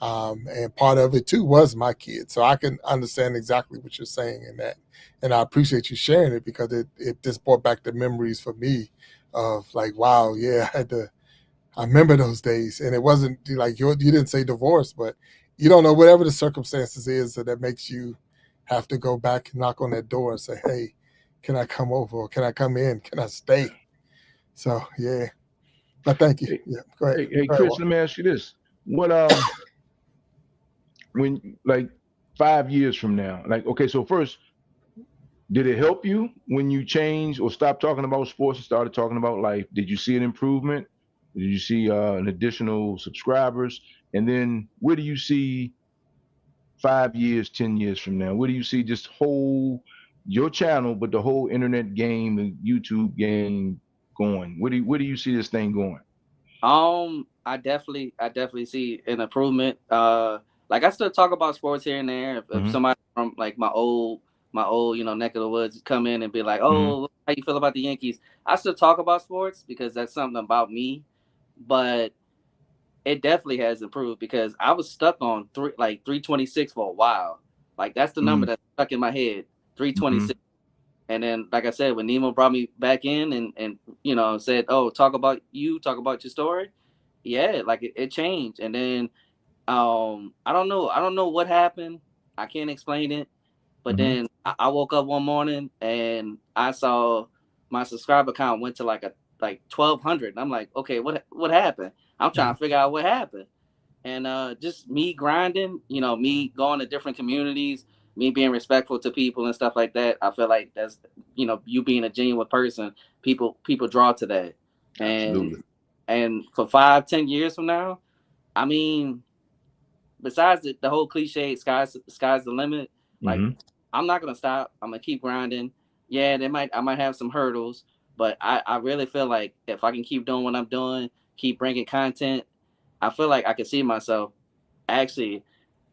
And part of it too was my kids. So I can understand exactly what you're saying in that. And I appreciate you sharing it because it just brought back the memories for me of like, wow, yeah, I remember those days. And it wasn't like you didn't say divorce, but you don't know whatever the circumstances is that makes you have to go back and knock on that door and say, hey, can I come over? Or can I come in? Can I stay? So yeah. But thank you. Hey, Yeah. Go ahead. hey, Go ahead, Chris, Walt. let me ask you this. What when like 5 years from now, like okay, so first, did it help you when you changed or stopped talking about sports and started talking about life? Did you see an improvement? Did you see an additional subscribers? And then where do you see 5 years, 10 years from now? Where do you see just whole your channel, but the whole internet game, the YouTube game going? Where do you see this thing going? I definitely see an improvement. Like I still talk about sports here and there. If Mm-hmm. somebody from like my old neck of the woods come in and be like, Mm-hmm. "Oh, how you feel about the Yankees?" I still talk about sports because that's something about me. But it definitely has improved because I was stuck on 326 for a while. Like that's the number that's stuck in my head, Mm-hmm. 326. And then, like I said, when Nemo brought me back in and said, "Oh, talk about your story," yeah, like it changed. And then I don't know what happened. I can't explain it. But Mm-hmm. then I woke up one morning and I saw my subscriber count went to like 1,200. And I'm like, okay, what happened? I'm trying Mhm. to figure out what happened. And just me grinding, me going to different communities, me being respectful to people and stuff like that. I feel like that's you being a genuine person. People draw to that, and Absolutely. for 5-10 years from now, I mean, besides the whole cliche, sky's the limit. Like, Mm-hmm. I'm not gonna stop. I'm gonna keep grinding. Yeah, I might have some hurdles, but I really feel like if I can keep doing what I'm doing, keep bringing content, I feel like I can see myself actually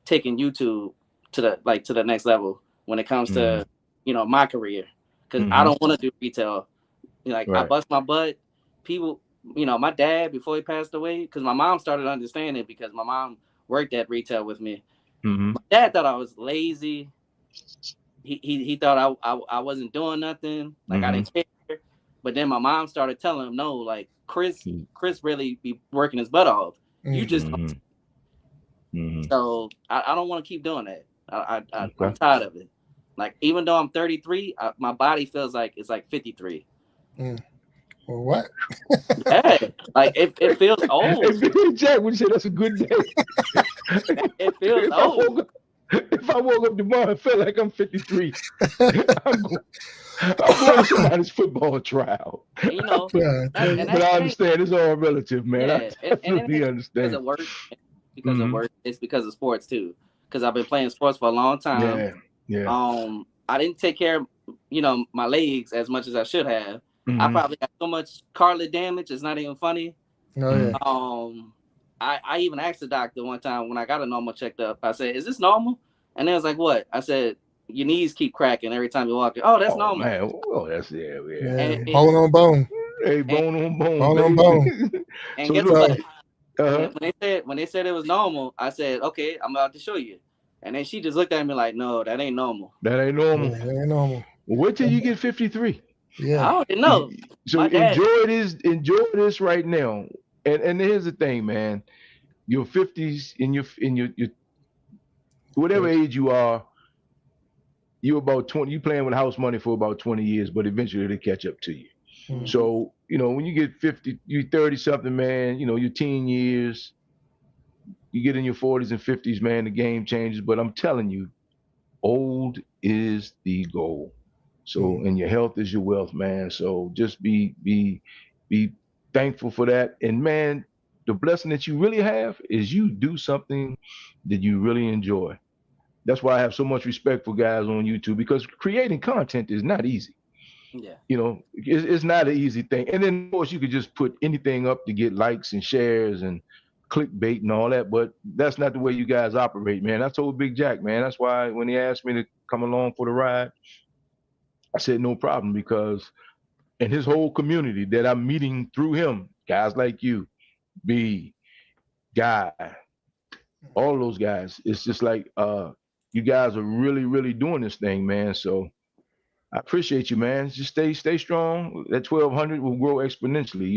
taking YouTube to the next level when it comes Mm-hmm. to my career, because I Mm-hmm. don't want to do retail. Like I Right. bust my butt. People, my dad before he passed away, because my mom started understanding because my mom worked at retail with me. Mm-hmm. My dad thought I was lazy. He thought I wasn't doing nothing. Like I Mm-hmm. didn't care. But then my mom started telling him, no, like Chris really be working his butt off. You Mm. just Mm-hmm. Mm-hmm. so I don't want to keep doing that. I'm Okay. tired of it. Like even though I'm 33, my body feels like it's like 53. Mm. Well, what? Yeah, like it feels old. Hey, Billy Jack would say that's a good day. It feels old. If I woke up tomorrow and felt like I'm 53, I'm going. I'm going to somebody's football trial. And, you know, Yeah, that, and But that I it ain't, understand it's all relative, man. I yeah, and it definitely ain't because understand. of work. Because of Hmm. work, it's because of sports too. Because I've been playing sports for a long time. Yeah, yeah. I didn't take care of, my legs as much as I should have. I Hmm. probably got so much cartilage damage. It's not even funny. oh yeah. Um, I even asked the doctor one time when I got a normal checked up. I said, "Is this normal?" And they was like, "What?" I said, "Your knees keep cracking every time you walk." Oh, that's Oh normal. man, oh that's yeah, yeah. And Yeah, bone on bone, Hey, and, bone on bone, bone on baby. bone. and So guess look, So what? uh-huh. When they said it was normal, I said, "Okay, I'm about to show you." And then she just looked at me like, "No, that ain't normal." That ain't normal. yeah, that ain't normal. Well, wait till you get 53. Yeah, I already know. So My dad. enjoy this right now. And here's the thing, man. Your 50s in your whatever age you are, you're about 20. You playing with house money for about 20 years, but eventually it'll catch up to you. mm, Mhm. So when you get 50, you 30 something, man. Your teen years. You get in your 40s and 50s, man. The game changes. But I'm telling you, old is the goal. So, mm, and your health is your wealth, man. So just be thankful for that. And man, the blessing that you really have is you do something that you really enjoy. That's why I have so much respect for guys on YouTube, because creating content is not easy. Yeah. It's not an easy thing. And then of course you could just put anything up to get likes and shares and clickbait and all that, but that's not the way you guys operate, man. I told Big Jack, man, that's why when he asked me to come along for the ride, I said no problem, because and his whole community that I'm meeting through him, guys like you, B, Guy, all those guys, it's just like you guys are really, really doing this thing, man. So I appreciate you, man. Just stay strong. That 1,200 will grow exponentially.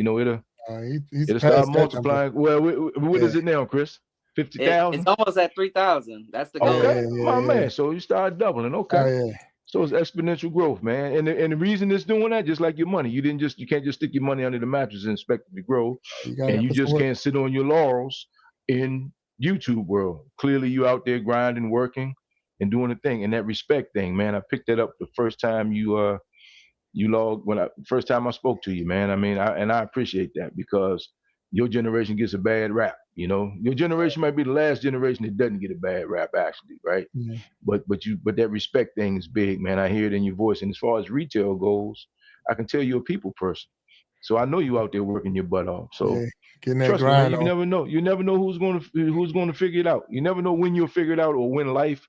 he's It'll start past that number. multiplying. Well, what Yeah, is it now, Chris? It's 50,000? almost at 3,000. That's the yeah, goal. Okay, yeah, my yeah. man. So you start doubling. Oh Okay. yeah, So it's exponential growth, man. And the reason it's doing that, just like your money, you can't just stick your money under the mattress and expect it to grow. you And gotta you put some just work. can't sit on your laurels in YouTube world. Clearly you out there grinding, working, and doing the thing. And that respect thing, man. I picked that up the first time you logged when I first time I spoke to you, man. I mean, I appreciate that, because your generation gets a bad rap. Your generation might be the last generation that doesn't get a bad rap, actually, right? Yeah, But that respect thing is big, man. I hear it in your voice. And as far as retail goes, I can tell you're a people person. So I know you out there working your butt off. yeah, So getting that trust me, man. grind You on. never know. You never know who's going to figure it out. You never know when you'll figure it out, or when life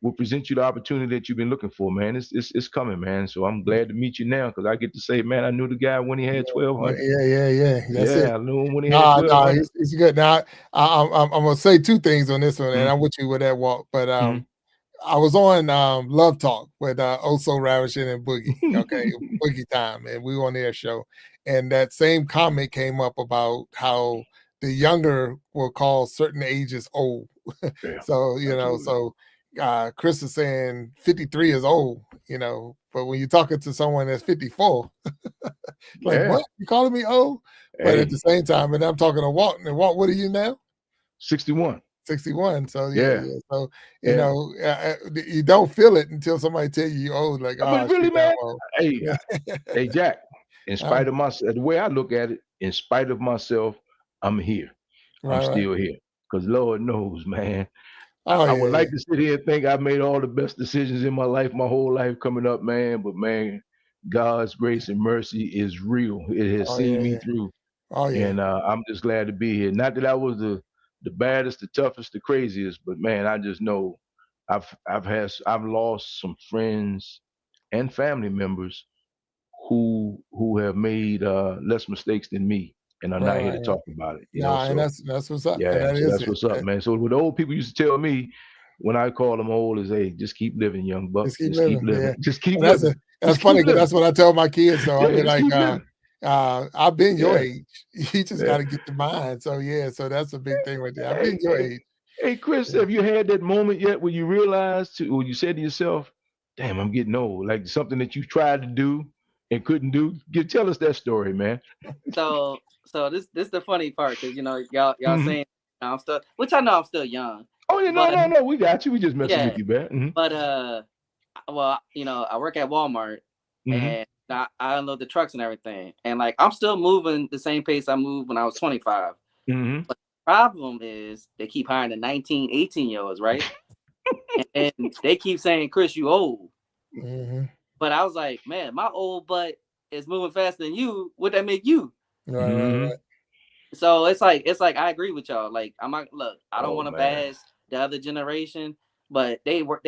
will present you the opportunity that you've been looking for, man. It's coming, man. So I'm glad to meet you now, because I get to say, man, I knew the guy when he had 1,200. Yeah. That's it. Yeah, I knew him when he had Nah, 1,200. it's good. Now, I'm gonna say two things on this one, and I'm Mm-hmm. with you with that walk. But Mm-hmm. I was on Love Talk with Oso Ravishing and Boogie. Okay, Boogie Time, and we were on their show, and that same comment came up about how the younger will call certain ages old. Yeah, So absolutely. Chris is saying 53 is old. But when you're talking to someone that's 54, like, Yeah. what? You calling me old? But at Hey, the same time, and I'm talking to Walt, and Walt, what are you now? 61. 61. So yeah, Yeah. yeah. So Yeah. you don't feel it until somebody tell you you're old. Like, But oh really, shoot, I'm man, old. hey, Yeah. hey, Jack, in Uh, spite of myself, the way I look at it, in spite of myself, I'm here. I'm right, right. still here. Because Lord knows, man, Oh I would yeah, like to sit here and think I've made all the best decisions in my life, my whole life coming up, man. But man, God's grace and mercy is real. It has oh seen yeah, me yeah. through. Oh yeah. And I'm just glad to be here. Not that I was the baddest, the toughest, the craziest, but man, I just know I've lost some friends and family members who have made less mistakes than me, and are Right, not here right, to right. talk about it. Nah, and So that's what's up. And yeah, that so is that's it. what's up, man. So what the old people used to tell me when I call them old is, hey, just keep living, young buck. Just keep Just keep living. living. Yeah. Just keep And living. that's Just keep funny because living. that's what I tell my kids. So I'll Yeah, be just like, keep living. I've been your Yeah, age. You just yeah. gotta get to mine. So yeah, so that's a big thing right there. I've been Hey, your hey, age. hey, Chris, Yeah. have you had that moment yet where you realized, or you said to yourself, damn, I'm getting old? Like something that you tried to do and couldn't do. Tell us that story, man. So this the funny part because y'all Hmm. saying I'm still, which I know I'm still young, Oh yeah, but no, we got you. We just messing yeah, with you, man. but well, I work at Walmart Hmm. and I unload the trucks and everything, and like I'm still moving the same pace I moved when I was 25. Hmm. But the problem is they keep hiring the 19, 18-year-olds, right? And they keep saying, Chris, you old. Mm-hmm. But I was like, man, my old butt is moving faster than you. Would that make you? Right, right, Hmm. right. So it's like I agree with y'all. Like I'm not look, I don't Oh want to man. bash the other generation, but they work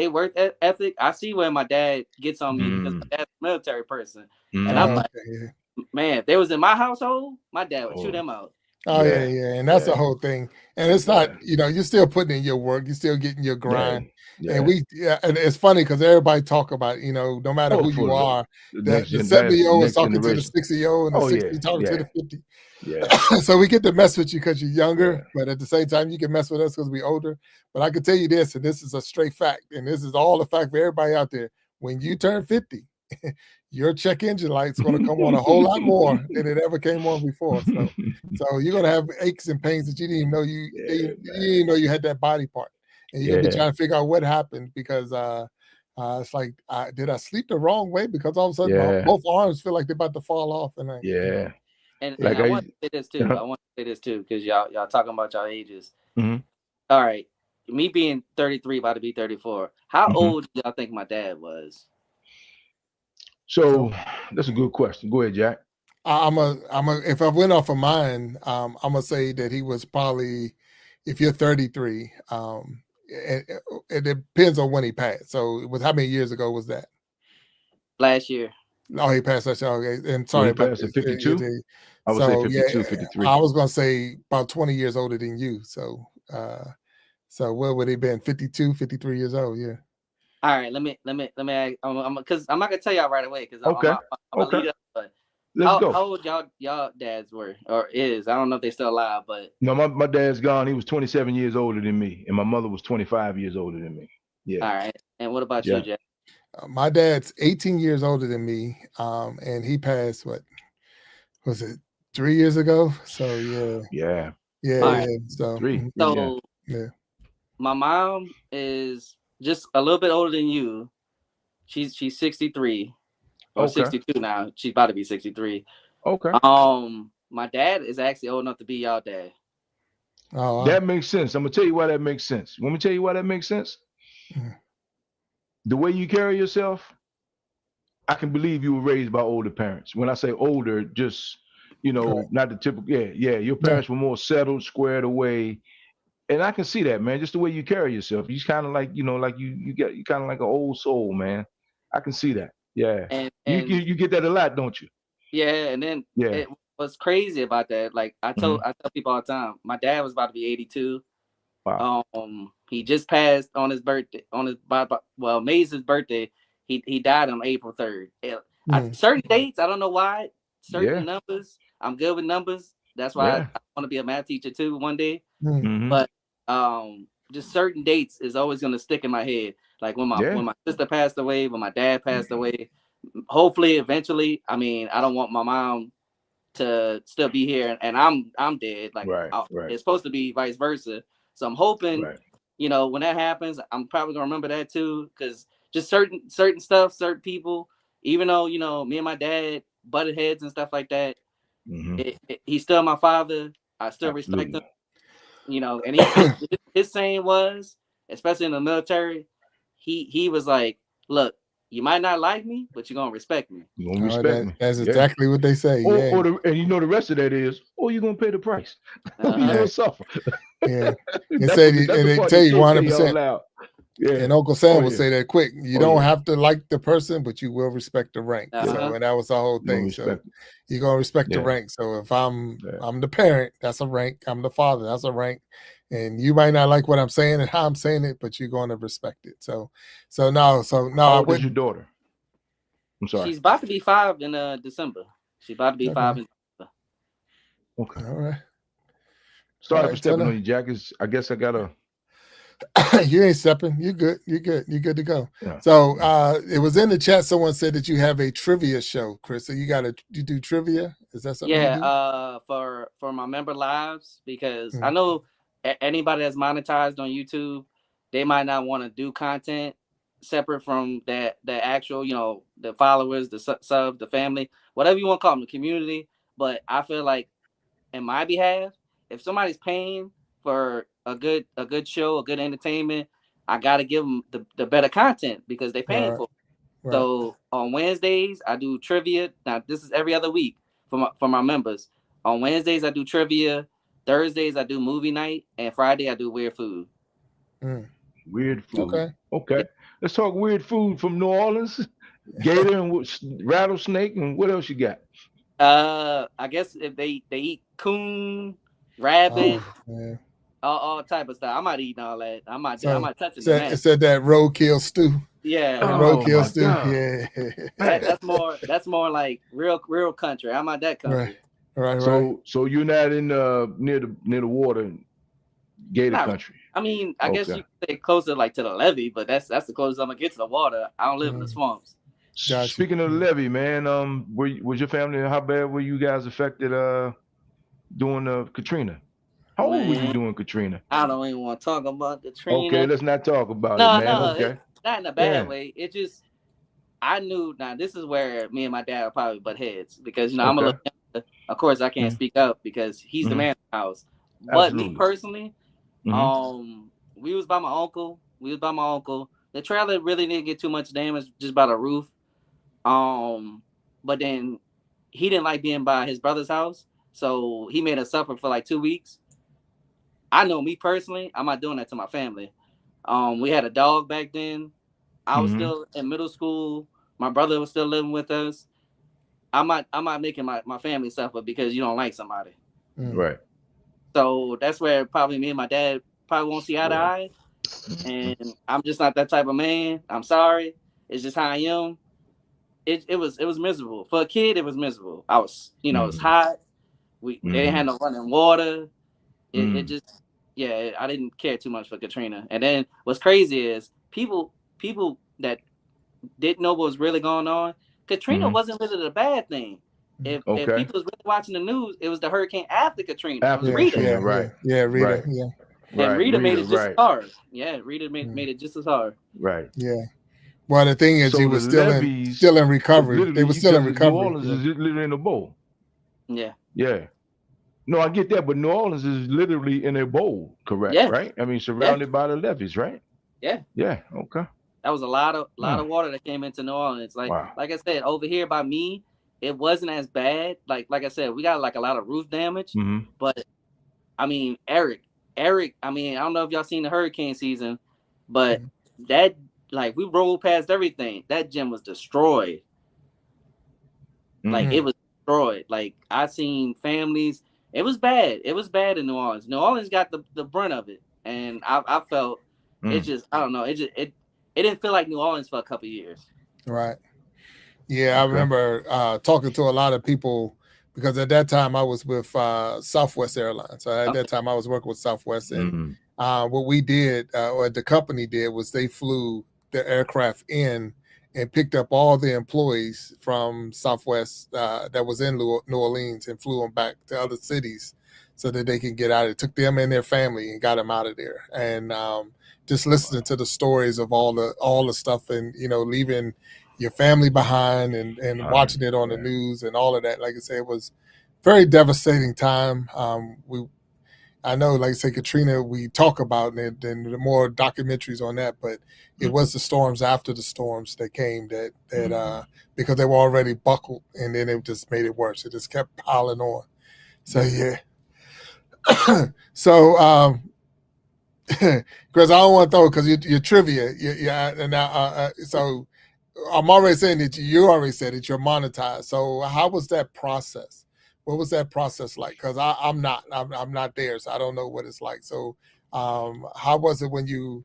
ethic. I see where my dad gets on me because Mm. my dad's a military person, and I'm Hmm. like, Okay, yeah. man, if they was in my household, my dad would chew Oh them out. Oh yeah, yeah, yeah, and that's the yeah, whole thing. And it's not, yeah, you're still putting in your work, you're still getting your yeah, grind. And yeah. and it's funny because everybody talk about, no matter Oh, who for you are, the that next the gen, that's 70-year-old is next talking to the generation. 60-year-old, and the Oh 60 yeah, talking to yeah, the 50. yeah, So we get to mess with you because you're yeah. younger, but at the same time, you can mess with us because we're older. But I can tell you this, and this is a straight fact, and this is all the fact for everybody out there. When you turn 50, your check engine light's going to come on a whole lot more than it ever came on before. So you're going to have aches and pains that you didn't even know Yeah, you didn't man. even know you had that body part, and you're going to be Yeah, trying to figure out what happened because it's like, did I sleep the wrong way? Because all of a sudden, yeah, both arms feel like they're about to fall off, and yeah. And Like I I, want to say this too. I want to say this too because y'all talking about y'all ages. hmm, All right, me being 33, about to be 34. How hmm. old do y'all think my dad was? So so that's a good question. Go ahead, Jack. if I went off of mine, I'm gonna say that he was probably, if you're 33, it depends on when he passed. So it was, how many years ago was that? Last year. Oh, he passed that show. Okay, and So sorry he about passed at this. 52. I would say So yeah, 52, 53. I was gonna say about 20 years older than you. So what would he been? 52, 53 years old? Yeah. All right, let me because I'm not gonna tell y'all right away because Okay, I'm gonna okay. lead up. But Let's how go. old y'all dads were or is? I don't know if they still alive, but No, my dad's gone. He was 27 years older than me, and my mother was 25 years older than me. Yeah, all right. And what about you, Jack. Jack? My dad's 18 years older than me, and he passed, what was it, 3 years ago? So yeah, Yeah, yeah, All three, right. yeah. So three. Yeah. So yeah. my mom is just a little bit older than you. She's 63 or Okay. 62 now. She's about to be 63. Okay. My dad is actually old enough to be y'all dad. Oh wow. That makes sense. I'm gonna tell you why that makes sense. Want me to tell you why that makes sense? Mhm. The way you carry yourself, I can believe you were raised by older parents. When I say older, just Right. not the typical. Yeah, yeah. Your Yeah. parents were more settled, squared away, and I can see that, man. Just the way you carry yourself, you kind of like, like you kind of like an old soul, man. I can see that. Yeah. And You and you get that a lot, don't you? yeah, and then Yeah. it was crazy about that. Like Hmm. I tell people all the time, my dad was about to be 82. Wow. He just passed on his birthday. Well, May's his birthday. He died on April 3rd. Mhm. Certain dates, I don't know why. Certain Yeah. numbers, I'm good with numbers. That's why Yeah. I want to be a math teacher too one day. Mhm. Hmm. But just certain dates is always gonna stick in my head. Like Yeah. when my sister passed away, when my dad passed away. Hopefully, eventually. I mean, I don't want my mom to still be here and I'm dead. Like Right. Right. it's supposed to be vice versa. So I'm hoping, Right. when that happens, I'm probably gonna remember that too, because just certain stuff, certain people, even though me and my dad butted heads and stuff like that, Hmm. he's still my father. I still respect him. Absolutely. And his saying was, especially in the military, he was like, "Look, you might not like me, but you're gonna respect me." You gonna Oh, respect me. that's Yeah. exactly what they say. Or Yeah. and the rest of that is, you're gonna pay the price. You're Uh-huh. gonna Yeah. suffer. Yeah. It That's said, what that's and the they part tell they you can't say out 100%. loud. Yeah. And Uncle Oh Sam will yeah. say that quick. You Oh don't yeah. have to like the person, but you will respect the rank. Yeah. Uh-huh. So, and that was the whole You're gonna thing. So, respect it. you're gonna respect the Yeah. rank. So, if I'm Yeah. the parent, that's a rank. I'm the father, that's a rank. And you might not like what I'm saying and how I'm saying it, but you're going to respect it. So no, How I old is your wouldn't. daughter? I'm sorry. She's about to be 5 in December. She's about to be Okay. 5 in December. Okay. All right. All Sorry for right. So stepping no. on you, Jack. I guess I gotta You ain't stepping. You good. You good. You good to go. Yeah. So it was in the chat. Someone said that you have a trivia show, Chris. So you do trivia? Is that something you do? For my member lives, because I Mm. know anybody that's monetized on YouTube, they might not want to do content separate from the actual, the followers, the sub, the family, whatever you want to call them, the community. But I feel like, in my behalf, if somebody's paying for a good show, a good entertainment, I gotta give them the better content because they're paying Right. for it. Right. So on Wednesdays I do trivia. Now this is every other week for my members. On Wednesdays I do trivia. Thursdays I do movie night, and Friday I do weird food. Mm. Weird food. Okay. Okay. Let's talk weird food from New Orleans. Gator and rattlesnake and what else you got? I guess if they eat coon, rabbit, Oh man. all type of stuff. I'm not eating all that. I'm So not touching the it mess. said that roadkill stew. Yeah, That I'm not Oh roadkill my touching stew. God. Yeah. Man. that's more like real country. I'm not that Right. country. Right. Right. So you're not in near the water, Gator Not. country. I mean, I guess Okay. you could say closer like to the levee, but that's the closest I'm gonna get to the water. I don't live in the Mm. swamps. Gotcha. Speaking of the levee, man, was your family, how bad were you guys affected during Katrina? How old were you Man, during Katrina? I don't even want to talk about Okay, Katrina. let's not talk about it, No, man. no, Okay. not in a bad Yeah. way. It just I knew. Now this is where me and my dad would probably butt heads because I'm a Okay. little younger. Of course, I can't Mm, speak up because he's the hmm man of the house. But me Absolutely. personally, Hmm. we was by my uncle. We was by my uncle. The trailer really didn't get too much damage, just by the roof. But then he didn't like being by his brother's house, so he made us suffer for like 2 weeks. I know me personally, I'm not doing that to my family. We had a dog back then. I was Hmm. still in middle school. My brother was still living with us. I'm not making my family suffer because you don't like somebody. Mm. Right. So that's where probably me and my dad probably won't see eye to Well. eye. Mhm. And I'm just not that type of man. I'm sorry. It's just how I am. It was miserable. For a kid, it was miserable. I was, it's Mhm. hot. They didn't have Mhm. no running water. It Mm. just, yeah, I didn't care too much for Katrina. And then what's crazy is people that didn't know what was really going on. Katrina Mhm. wasn't really the bad thing. If Okay. people was really watching the news, it was the hurricane after Katrina. It was After Yeah. Rita, Katrina, Yeah. Yeah. right. Yeah. Rita. Right. Yeah. and Right. Rita made Rita, it just as right. hard. Yeah, Rita made, Mm. made it just as hard. Right. Yeah. Well, the thing is, he So the was levees, still in recovery. They literally, were still in because New recovery. Orleans Yeah. is literally in a bowl. Yeah, Yeah. No, I get that, but New Orleans is literally in a bowl, correct? yeah, Right? I mean, yeah, surrounded by the levees, right? yeah. Yeah. Okay. That was a lot Huh. of water that came into New Orleans. Like Wow. like I said, over here by me, it wasn't as bad. Like I said, we got like a lot of roof damage, Mm-hmm. but I mean, Eric. I mean, I don't know if y'all seen the hurricane season, but Mm. that like we rolled past everything. That gym was destroyed. Like Mm. it was destroyed. Like I seen families. It was bad. It was bad in New Orleans. New Orleans got the brunt of it, and I felt it's Mm. just I don't know. It didn't feel like New Orleans for a couple years. Right. Yeah, I Okay. remember talking to a lot of people because at that time I was with Southwest Airlines. So at that Okay. time I was working with Southwest, and Mm. what we did, or the company did, was they flew the aircraft in and picked up all the employees from Southwest that was in New Orleans and flew them back to other cities so that they can get out. It took them and their family and got them out of there. And just listening to the stories of all the stuff, and leaving your family behind, and Fine. watching it on the Yeah. news and all of that. Like I said, it was very devastating time. I know, like I say, Katrina, we talk about it, and the more documentaries on that, but it Mm. was the storms after the storms that came that Mm. because they were already buckled, and then it just made it worse. It just kept piling on. So yeah. So because I don't want to throw, because you're trivia, yeah, and now so I'm already saying that you already said that you're monetized. So how was that process? What was that process like? Because I'm not there, so I don't know what it's like. So how was it when you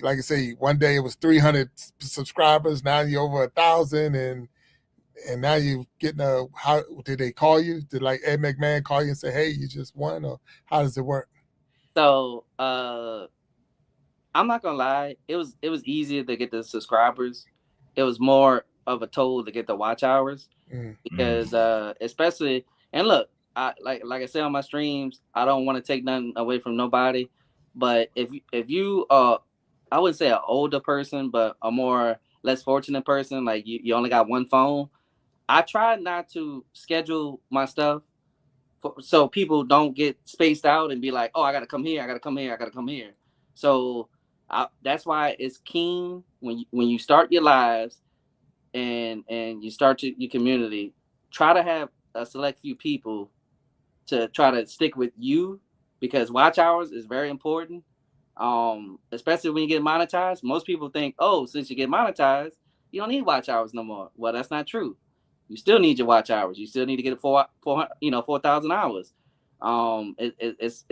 like I say, one day it was 300 subscribers, now you're over 1,000, and now you getting how did they call you? Did like Ed McMahon call you and say, hey, you just won, or how does it work? So I'm not gonna lie, it was easier to get the subscribers. It was more of a toll to get the watch hours Mm. because especially, and look, I like I said on my streams, I don't want to take nothing away from nobody, but if you I wouldn't say an older person, but a more less fortunate person, like you only got one phone. I try not to schedule my stuff so people don't get spaced out and be like, oh, I gotta come here, I gotta come here, I gotta come here. So that's why it's keen when you start your lives and you start your community. Try to have a select few people to try to stick with you because watch hours is very important. Especially when you get monetized. Most people think, oh, since you get monetized, you don't need watch hours no more. Well, that's not true. You still need your watch hours. You still need to get it 4,000 hours. It's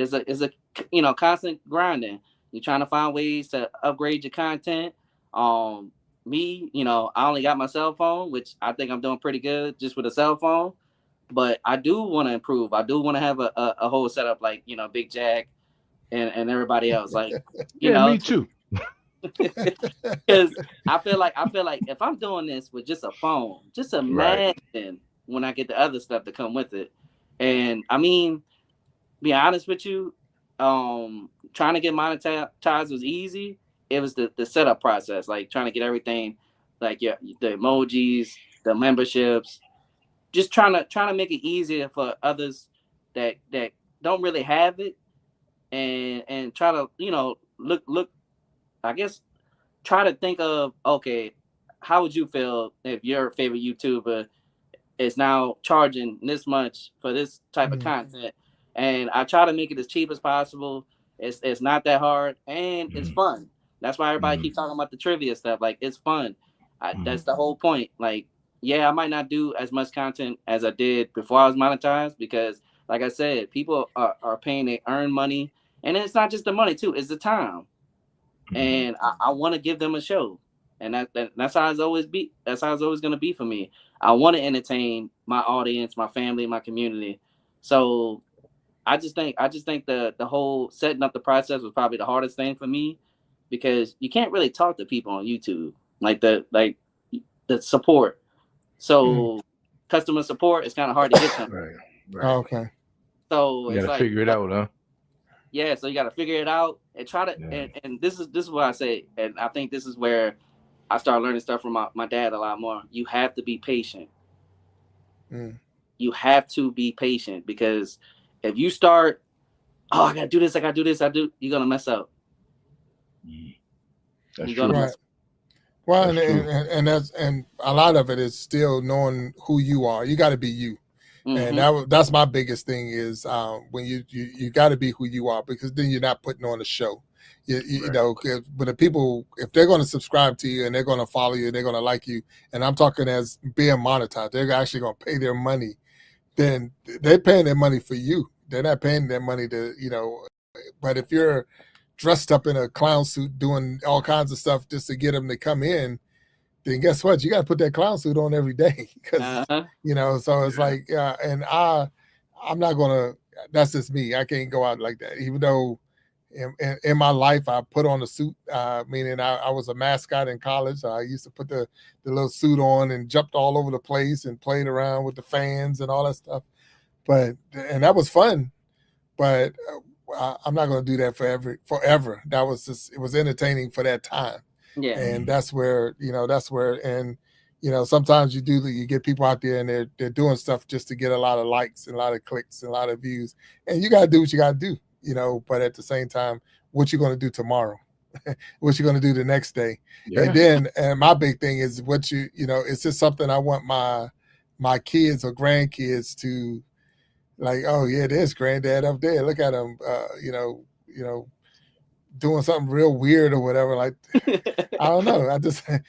a constant grinding. You're trying to find ways to upgrade your content. Um, Me, I only got my cell phone, which I think I'm doing pretty good just with a cell phone. But I do want to improve. I do want to have a whole setup like Big Jack and everybody else. Like, you Yeah, know, me too. because I feel like if I'm doing this with just a phone, just Right. imagine when I get the other stuff to come with it. And I mean, be honest with you, trying to get monetized was easy. It was the setup process, like trying to get everything, like the emojis, the memberships, just trying to make it easier for others that don't really have it, and try to look. I guess try to think of, okay, how would you feel if your favorite YouTuber is now charging this much for this type of Mm. content? And I try to make it as cheap as possible. It's not that hard and it's Mm-hmm. fun. That's why everybody keeps talking about the trivia stuff. Like, it's fun. That's the whole point. Like, yeah, I might not do as much content as I did before I was monetized because, like I said, people are paying, they earn money. And it's not just the money too, it's the time. And I want to give them a show, and that's how it's always be. That's how it's always going to be for me. I want to entertain my audience, my family, my community. So I just think the whole setting up the process was probably the hardest thing for me because you can't really talk to people on YouTube like the support. Mm. So customer support is kind of hard to get some. Right. Right. Okay. So You it's got to like figure it out, huh? yeah, so you got to figure it out and try to Yeah. and this is what I say, and I think this is where I started learning stuff from my dad a lot more. You have to be patient. Mm. You have to be patient because if you start, oh, I gotta do this, I gotta do this, you're gonna mess up. That's You're gonna true. Right. mess up. Well, That's true. and a lot of it is still knowing who you are. You got to be you, and Mm-hmm. that's my biggest thing is when you got to be who you are because then you're not putting on a show. You Right. know, but the people, if they're going to subscribe to you and they're going to follow you, they're going to like you, and I'm talking as being monetized, they're actually going to pay their money. Then they're paying their money for you. They're not paying their money to But if you're dressed up in a clown suit doing all kinds of stuff just to get them to come in, then guess what? You got to put that clown suit on every day because Uh-huh. So it's Yeah. like, and I'm not gonna. That's just me. I can't go out like that. Even though in my life I put on a suit, meaning I was a mascot in college. I used to put the little suit on and jumped all over the place and played around with the fans and all that stuff. And that was fun. But I'm not going to do that forever. That was just, it was entertaining for that time. Yeah. And that's where, and, sometimes you get people out there and they're doing stuff just to get a lot of likes and a lot of clicks and a lot of views. And you got to do what you got to do, but at the same time, what you're going to do tomorrow, what you're going to do the next day. Yeah. And my big thing is it's just something I want my kids or grandkids to, like, oh yeah, there's granddad up there. Look at him, doing something real weird or whatever. Like, I don't know. I just can't.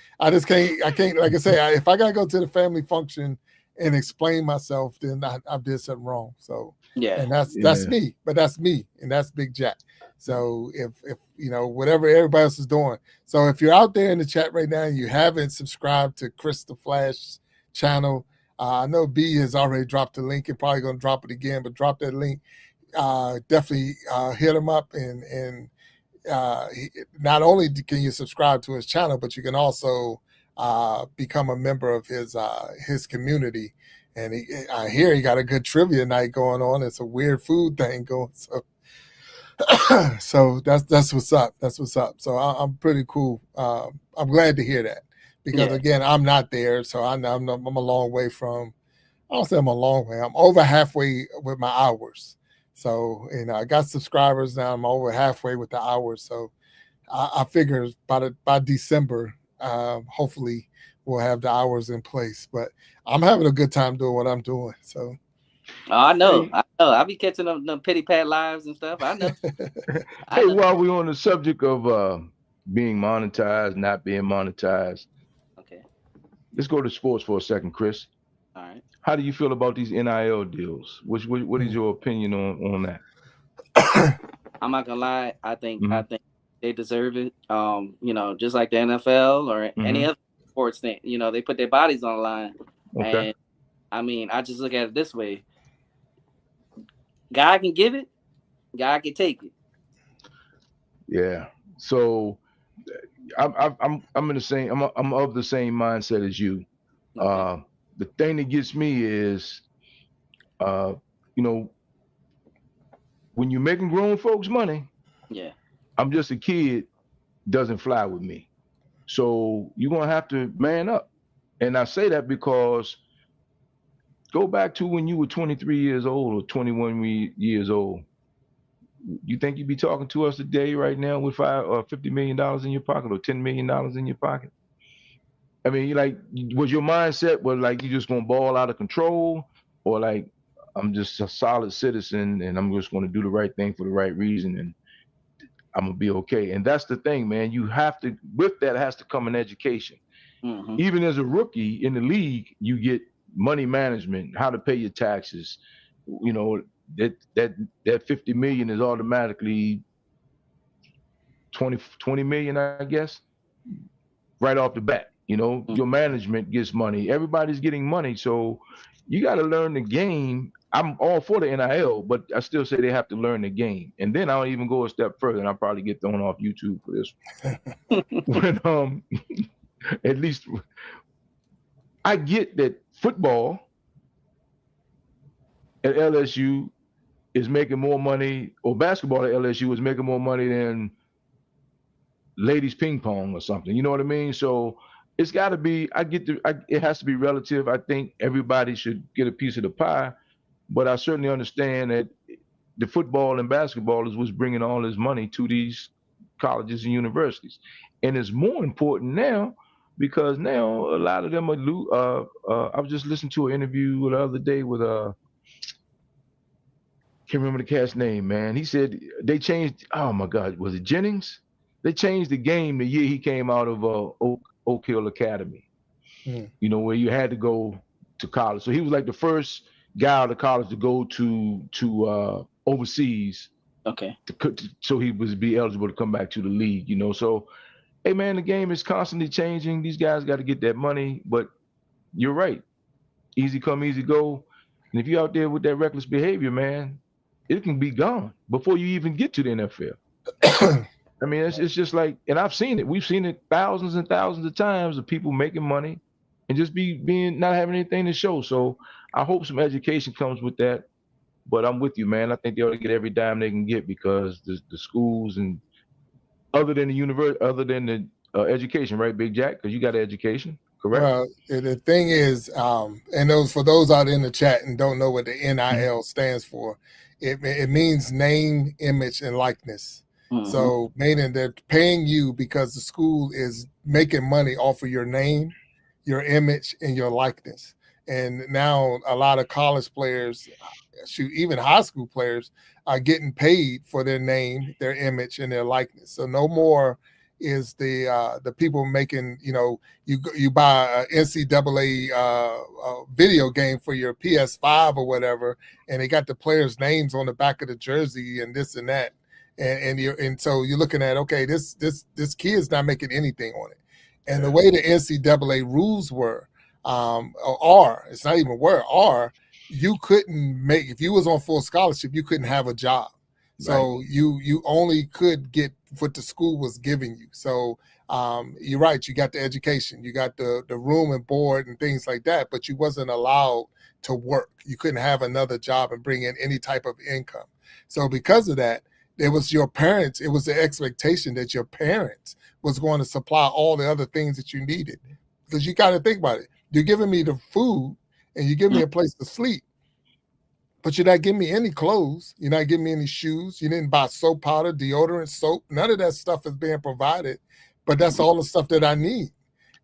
I can't. Like I say, if I gotta go to the family function and explain myself, then I did something wrong. So, Yeah. and that's Yeah. me. But that's me, and that's Big Jack. So if whatever everybody else is doing. So if you're out there in the chat right now and you haven't subscribed to Chris the Flash channel, I know B has already dropped the link and probably going to drop it again, but drop that link. Definitely hit him up and not only can you subscribe to his channel, but you can also become a member of his community. And I hear he got a good trivia night going on. It's a weird food thing going. So that's what's up. That's what's up. So I'm pretty cool. I'm glad to hear that because again, I'm not there, so I'm a long way from. I don't say I'm a long way. I'm over halfway with my hours. So I got subscribers now. I'm over halfway with the hours. So I figure by December, hopefully we'll have the hours in place. But I'm having a good time doing what I'm doing. So. I know. I be catching them pity pat lives and stuff. I know. Hey, while we're on the subject of being monetized, not being monetized, okay, let's go to sports for a second, Chris. all right. How do you feel about these NIL deals? What is your opinion on that? I'm not gonna lie. I think they deserve it. Just like the NFL or any other sports thing. They put their bodies on the line. Okay. And I mean, I just look at it this way: God can give it, God can take it. Yeah. So I'm in the same. I'm of the same mindset as you. Okay. The thing that gets me is, when you're making grown folks money, yeah, I'm just a kid, doesn't fly with me. So you're gonna have to man up. And I say that because go back to when you were 23 years old or 21 years old. You think you'd be talking to us today right now with $50 million in your pocket or $10 million in your pocket? I mean, was your mindset like you just gonna ball out of control, or like I'm just a solid citizen and I'm just gonna do the right thing for the right reason and I'm gonna be okay? And that's the thing, man. You have to, with that has to come an education. Even as a rookie in the league, you get money management, how to pay your taxes. That 50 million is automatically 20 million, I guess, right off the bat. Your management gets money. Everybody's getting money. So you got to learn the game. I'm all for the NIL, but I still say they have to learn the game. And then I'll even go a step further, and I'll probably get thrown off YouTube for this. When at least I get that football at LSU is making more money, or basketball at LSU is making more money than ladies ping pong or something. You know what I mean? So it's got to be. It has to be relative. I think everybody should get a piece of the pie, but I certainly understand that the football and basketball is what's bringing all this money to these colleges and universities, and it's more important now because now a lot of them are. I was just listening to an interview the other day with can't remember the cat's name, man. He said they changed. Oh my God, was it Jennings? They changed the game the year he came out of Oak Hill Academy. Where you had to go to college. So he was like the first guy out of college to go to overseas. Okay. So he was be eligible to come back to the league. So hey man, the game is constantly changing. These guys got to get that money, but you're right. Easy come, easy go. And if you're out there with that reckless behavior, man, it can be gone before you even get to the NFL. I mean, it's just like, and I've seen it. We've seen it thousands and thousands of times of people making money and just not having anything to show. So I hope some education comes with that. But I'm with you, man. I think they ought to get every dime they can get because the schools and other than the university, other than the education, right, Big Jack? Because you got an education, correct? Well, the thing is, and for those out in the chat and don't know what the NIL stands for, it means name, image, and likeness. So meaning they're paying you because the school is making money off of your name, your image, and your likeness. And now a lot of college players, even high school players, are getting paid for their name, their image, and their likeness. So no more is the people making, you buy an NCAA video game for your PS5 or whatever, and they got the players' names on the back of the jersey and this and that. And so you're looking at, okay, this kid's not making anything on it. And the way the NCAA rules it's not even you couldn't if you was on full scholarship, you couldn't have a job. So you only could get what the school was giving you. So you're right. You got the education, you got the room and board and things like that, but you wasn't allowed to work. You couldn't have another job and bring in any type of income. So because of that, it was your parents. It was the expectation that your parents was going to supply all the other things that you needed. Because you got to think about it. You're giving me the food and you give me a place to sleep, but you're not giving me any clothes. You're not giving me any shoes. You didn't buy soap powder, deodorant, soap. None of that stuff is being provided, but that's all the stuff that I need.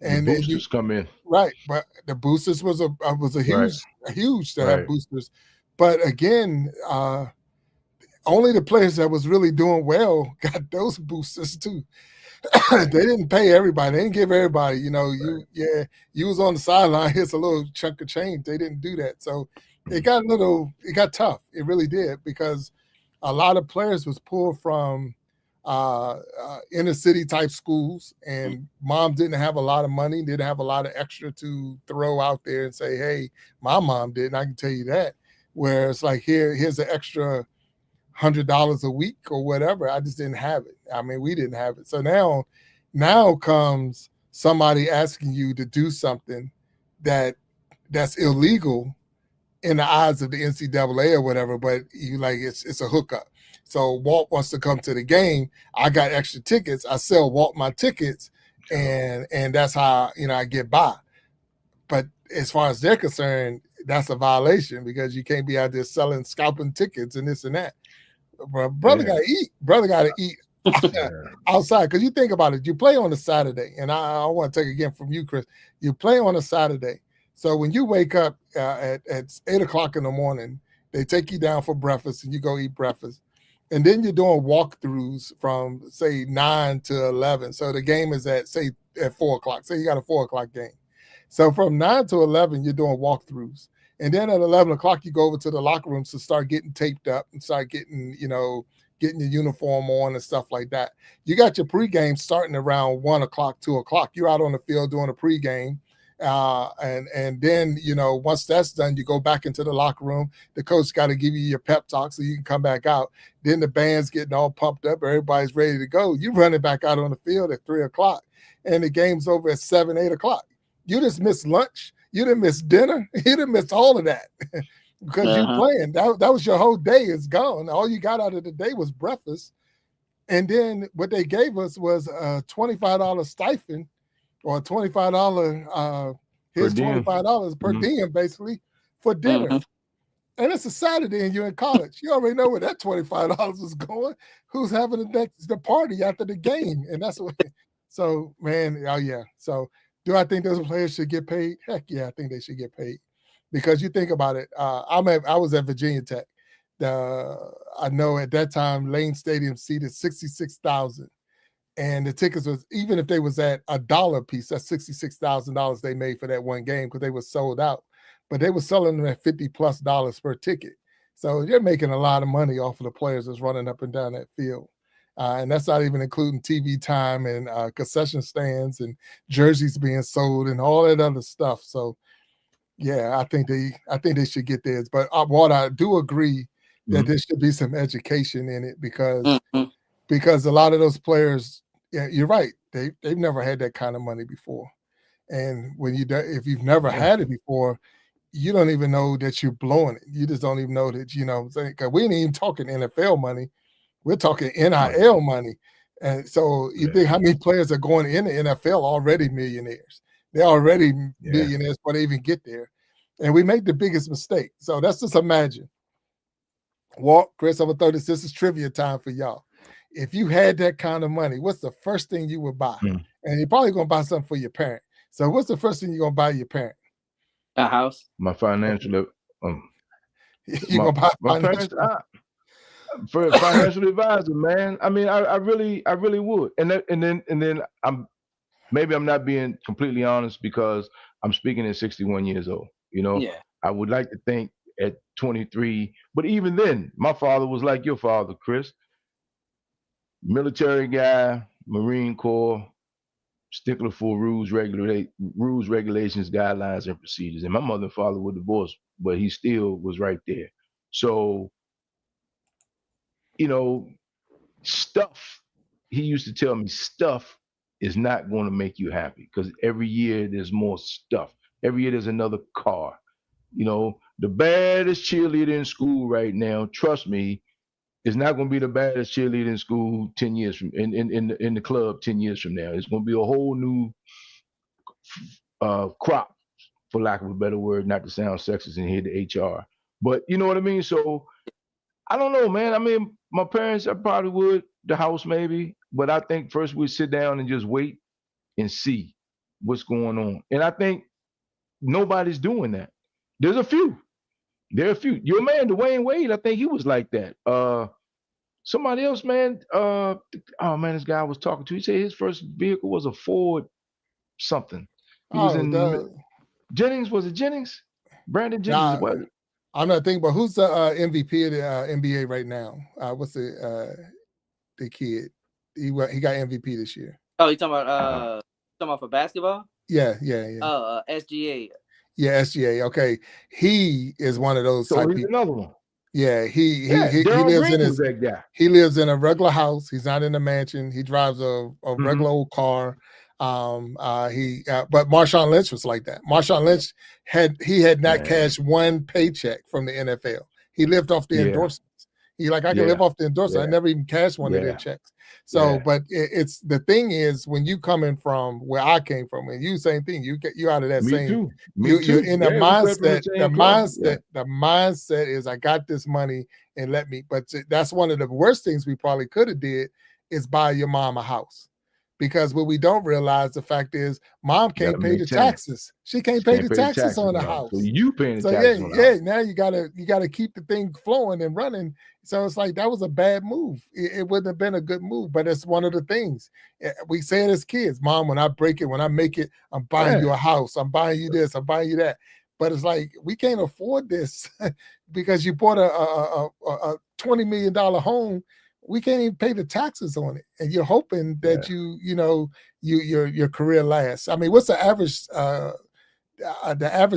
And the boosters come in. Right, but the boosters was a huge to have boosters. But again, only the players that was really doing well got those boosters too. They didn't pay everybody. They didn't give everybody. You know, you was on the sideline. Here's a little chunk of change. They didn't do that. So it got tough. It really did, because a lot of players was pulled from inner city type schools, and mom didn't have a lot of money, didn't have a lot of extra to throw out there and say, hey, my mom did, and I can tell you that. Where it's like, here's an extra $100 a week or whatever. I just didn't have it. I mean, we didn't have it. So now comes somebody asking you to do something that's illegal in the eyes of the NCAA or whatever, but you like it's a hookup. So Walt wants to come to the game. I got extra tickets. I sell Walt my tickets, and that's how I get by. But as far as they're concerned, that's a violation, because you can't be out there scalping tickets and this and that. Brother got to eat. Brother got to eat outside. Because you think about it, you play on a Saturday, and I want to take again from you, Chris. You play on a Saturday. So when you wake up at 8 o'clock in the morning, they take you down for breakfast, and you go eat breakfast. And then you're doing walkthroughs from, say, 9 to 11. So the game is at 4 o'clock. Say you got a 4 o'clock game. So from 9 to 11, you're doing walkthroughs. And then at 11 o'clock, you go over to the locker rooms to start getting taped up and start getting your uniform on and stuff like that. You got your pregame starting around 1 o'clock, 2 o'clock. You're out on the field doing a pregame. And then, once that's done, you go back into the locker room. The coach got to give you your pep talk so you can come back out. Then the band's getting all pumped up. Everybody's ready to go. You're running back out on the field at 3 o'clock, and the game's over at 7, 8 o'clock. You just missed lunch. You didn't miss dinner. You didn't miss all of that because you playing. That was your whole day is gone. All you got out of the day was breakfast. And then what they gave us was a $25 stipend, or a $25, here's $25 per diem, basically, for dinner. And it's a Saturday and you're in college. You already know where that $25 is going. Who's having the party after the game? And that's what. So, man, oh yeah. So, do I think those players should get paid? Heck yeah, I think they should get paid, because you think about it. I was at Virginia Tech. I know at that time Lane Stadium seated 66,000, and the tickets was, even if they was at $1 a piece, that's $66,000 they made for that one game, because they were sold out. But they were selling them at $50+ per ticket. So they're making a lot of money off of the players that's running up and down that field. And that's not even including TV time and concession stands and jerseys being sold and all that other stuff. So, yeah, I think they should get theirs. But what I do agree that there should be some education in it, because a lot of those players, yeah, you're right, they've never had that kind of money before. And if you've never had it before, you don't even know that you're blowing it. You just don't even know that, because we ain't even talking NFL money. We're talking NIL money. And so you think how many players are going in the NFL already millionaires? They're already millionaires before they even get there. And we make the biggest mistake. So let's just imagine. Walt, Chris, I'm going to throw this. This is trivia time for y'all. If you had that kind of money, what's the first thing you would buy? And you're probably going to buy something for your parent. So what's the first thing you're going to buy your parent? A house. My financial. You're going to buy for a financial advisor, man. I mean, I really would. And then I'm not being completely honest, because I'm speaking at 61 years old. I would like to think at 23, but even then, my father was like your father, Chris. Military guy, Marine Corps, stickler for rules, regulations, guidelines, and procedures. And my mother and father were divorced, but he still was right there. So, stuff he used to tell me stuff is not going to make you happy because every year there's more stuff. Every year there's another car. The baddest cheerleader in school right now, trust me, is not going to be the baddest cheerleader in school 10 years from in the club 10 years from now. It's going to be a whole new crop, for lack of a better word, not to sound sexist and hear the HR. But you know what I mean? So I don't know, man. I mean, my parents, I probably would, the house maybe, but I think first we'd sit down and just wait and see what's going on. And I think nobody's doing that. There's a few. There are a few. Your man, Dwayne Wade, I think he was like that. Somebody else, man. Oh man, this guy I was talking to. He said his first vehicle was a Ford something. He was Oh, in Jennings. Was it Jennings? Brandon Jennings. nah, What? I'm not thinking, but who's the MVP of the NBA right now? What's the kid? He got MVP this year. Oh, you talking about for basketball? Yeah. Oh, SGA. Yeah, SGA. Okay, he is one of those So type he's people. another one. Yeah, he Daryl lives Green in was that guy. he lives in a regular house. He's not in a mansion. He drives a regular old car. But Marshawn Lynch was like that. Marshawn Lynch had not cashed one paycheck from the NFL. He lived off the endorsements. He I can live off the endorsement. I never even cashed one of their checks. So, but it's the thing is when you coming from where I came from, and you same thing, you out of that Me same. too. You're in a mindset. The mindset is I got this money and let me. But that's one of the worst things we probably could have did is buy your mom a house. Because what we don't realize, the fact is, mom can't pay the taxes. She can't pay the taxes on the house. So you paying the taxes on the house. Now you gotta keep the thing flowing and running. So it's like that was a bad move. It wouldn't have been a good move, but it's one of the things we say it as kids. Mom, when I break it, when I make it, I'm buying you a house. I'm buying you this. I'm buying you that. But it's like we can't afford this because you bought a $20 million home. We can't even pay the taxes on it, and you're hoping that your career lasts. I mean, what's the average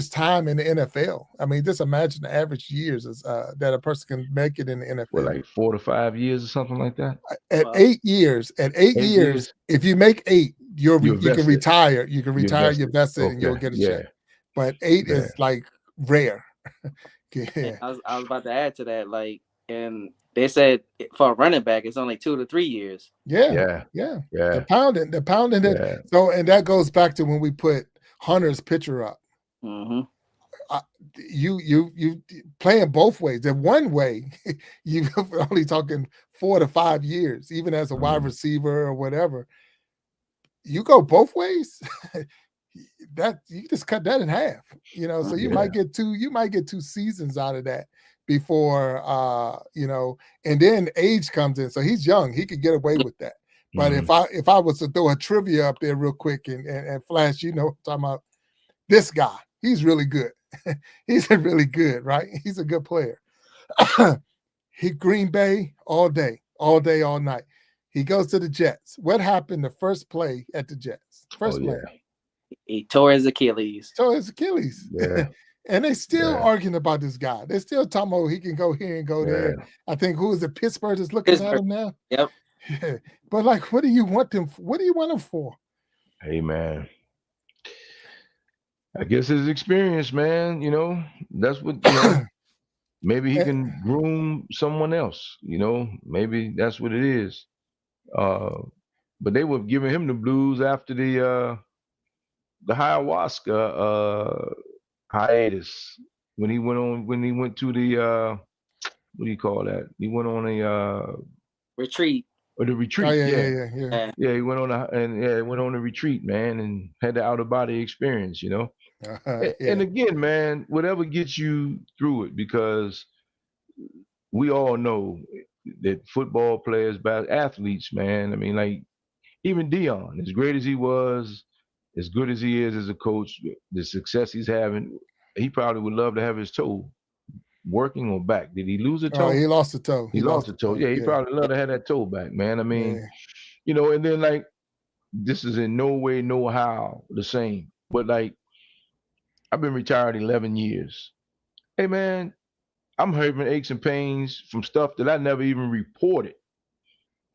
time in the NFL? I mean, just imagine the average years that a person can make it in the NFL. Well, like 4 to 5 years or something like that. At 8 years, if you make 8, you can retire. You can retire. You're vested, and you'll get a check. But 8 is like rare. Yeah. I was about to add to that, and they said for a running back, it's only 2 to 3 years. Yeah. The pounding that. So, and that goes back to when we put Hunter's picture up. Mm-hmm. You playing both ways. The one way, you're only talking 4 to 5 years, even as a wide receiver or whatever. You go both ways. That you just cut that in half. So you might get 2 seasons out of that before and then age comes in. So he's young, he could get away with that. But if I was to throw a trivia up there real quick and flash, talking about this guy, he's really good. He's really good, right? He's a good player. He Green Bay all day, all night. He goes to the Jets. What happened the first play at the Jets? First play. He tore his Achilles. Yeah. And they still arguing about this guy. They're still talking about he can go here and go there. I think who is it? Pittsburgh is looking at him now. Yep. Yeah. But what do you want him? What do you want him for? Hey man, I guess his experience, man. That's what. Maybe he can groom someone else. Maybe that's what it is. But they were giving him the blues after the ayahuasca hiatus when he went to the what do you call that? He went on a retreat. Or the retreat. Yeah. Yeah, he went on a retreat, man, and had the outer body experience, And again, man, whatever gets you through it, because we all know that football players, athletes, man. I mean, like even Dion, as great as he was, as good as he is as a coach, the success he's having, he probably would love to have his toe working or back. Did he lose a toe? He lost a toe. He lost a toe. Yeah, he probably love to have that toe back, man. I mean, and then like this is in no way, no how the same. But like I've been retired 11 years. Hey man, I'm having aches and pains from stuff that I never even reported.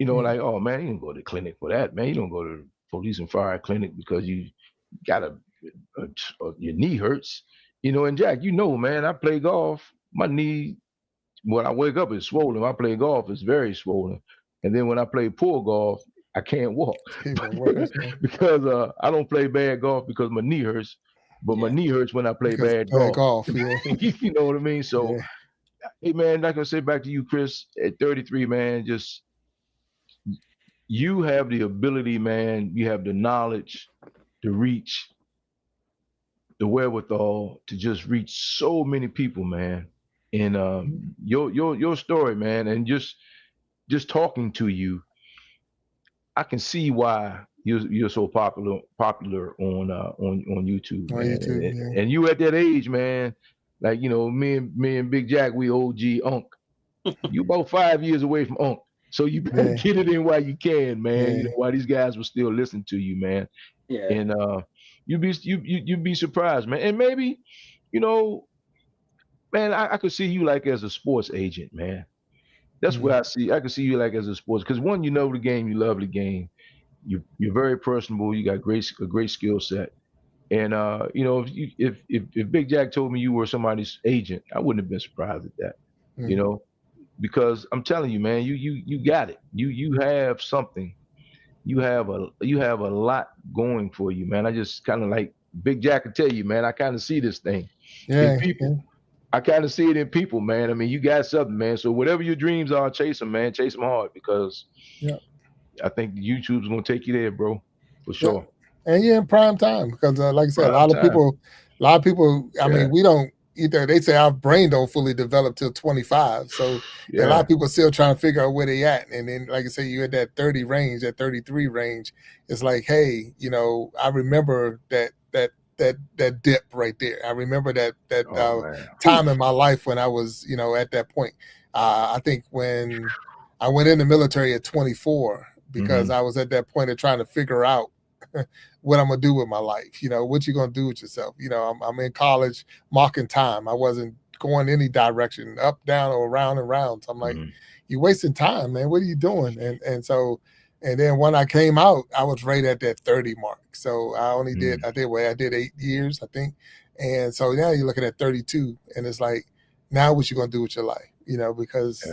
Like, oh man, you don't go to the clinic for that, man. You don't go to the police and fire clinic because you got your knee hurts. And Jack, man, I play golf. My knee, when I wake up, it's swollen. When I play golf, it's very swollen. And then when I play poor golf, I can't walk Even worse. because I don't play bad golf because my knee hurts. But my knee hurts when I play Because bad play golf. yeah. You know what I mean? So, Yeah. hey man, like I say back to you, Chris, at 33, man, just you have the ability, man. You have the knowledge, the reach, the wherewithal to just reach so many people, man. And your story, man, and just talking to you, I can see why you're so popular on YouTube, On man. YouTube, And, yeah. and you at that age, man, like me and Big Jack, we OG Unk. You about 5 years away from Unk. So you better get it in while you can, man. Yeah. While these guys will still listen to you, man. Yeah. And you'd be surprised, man. And maybe, you know, man, I could see you like as a sports agent, man. That's where I could see you like as a sports, because one, you know the game, you love the game, you're very personable, you got a great skill set. And if Big Jack told me you were somebody's agent, I wouldn't have been surprised at that. You know, because I'm telling you, man, you got it. You have something. You have a lot going for you, man. I just kind of like Big Jack could tell you, man. I kind of see this thing in people. I kind of see it in people, man. I mean, you got something, man. So whatever your dreams are, chase them, man. Chase them hard, because I think YouTube's gonna take you there, bro, for sure. And you're in prime time because, like I said, a lot of people. I mean, we don't either. They say our brain don't fully develop till 25, so a lot of people still trying to figure out where they at. And then, like I say, you're at that 30 range, that 33 range. It's like, hey, I remember that dip right there. I remember that time in my life when I was, at that point. I think when I went in the military at 24, because I was at that point of trying to figure out what I'm gonna do with my life. What you gonna do with yourself? I'm in college, marking time. I wasn't going any direction, up, down, or around and round. So I'm like, you're wasting time, man. What are you doing? And then when I came out, I was right at that 30 mark. So I only did, I did 8 years, I think. And so now you're looking at 32, and it's like, now what you gonna do with your life? Because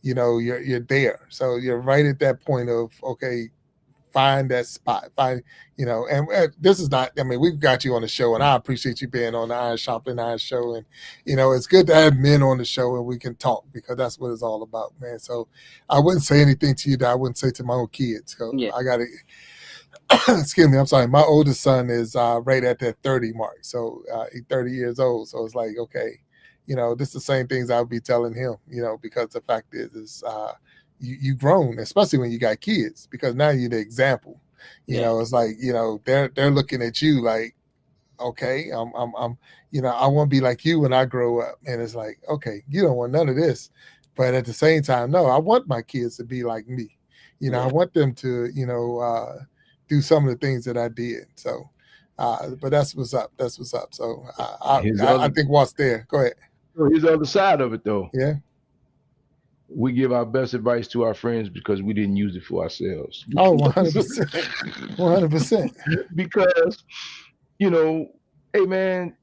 you're there. So you're right at that point of, okay, find that spot, and this is not, I mean, we've got you on the show, and I appreciate you being on the Sharpening Iron show. And, it's good to have men on the show and we can talk, because that's what it's all about, man. So I wouldn't say anything to you that I wouldn't say to my own kids. So I got to, excuse me, I'm sorry. My oldest son is right at that 30 mark. So he's 30 years old. So it's like, okay, this is the same things I would be telling him, because the fact is you've grown, especially when you got kids, because now you're the example. It's like, they're looking at you like, okay, I'm I want to be like you when I grow up. And it's like, okay, you don't want none of this, but at the same time, no, I want my kids to be like me. I want them to, do some of the things that I did. So, but that's what's up. That's what's up. So I think Walt's there. Go ahead. Here's the other side of it, though. Yeah. We give our best advice to our friends because we didn't use it for ourselves. Oh, 100%. 100%. Because, hey, man,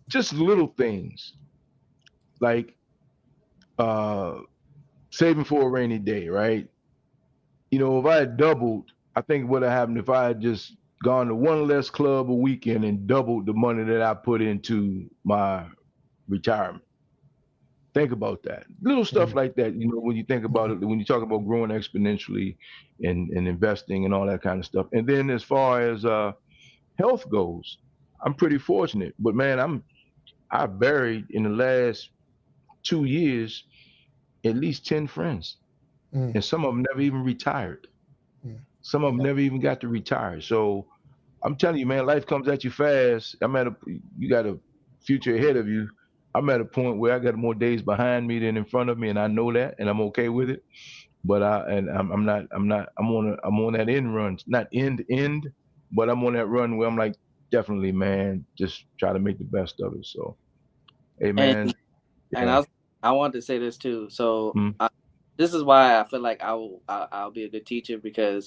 just little things like saving for a rainy day, right? If I had doubled, I think what would have happened if I had just gone to one less club a weekend and doubled the money that I put into my retirement. Think about that. Little stuff like that, when you think about it, when you talk about growing exponentially and investing and all that kind of stuff. And then as far as health goes, I'm pretty fortunate. But man, I buried in the last 2 years at least 10 friends. And some of them never even retired. Some of them never even got to retire. So I'm telling you, man, life comes at you fast. You got a future ahead of you. I'm at a point where I got more days behind me than in front of me, and I know that, and I'm okay with it. But I'm on that end run, not end, but I'm on that run where I'm like, definitely, man, just try to make the best of it. So, hey, man. And I wanted to say this too. So this is why I feel like I'll be a good teacher because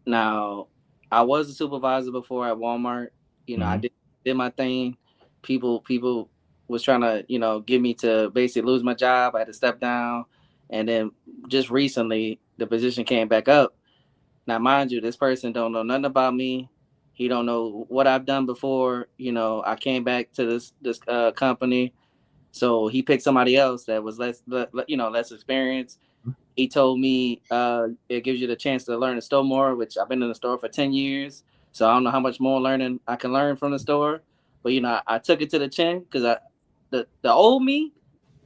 now I was a supervisor before at Walmart. You know, I Mm-hmm. did my thing. People was trying to get me to basically lose my job. I had to step down, and then just recently the position came back up. Now, mind you, this person don't know nothing about me. He don't know what I've done before. I came back to this company, so he picked somebody else that was less experienced. He told me it gives you the chance to learn the store more, which I've been in the store for 10 years. So I don't know how much more learning I can learn from the store. But I took it to the chin because the old me,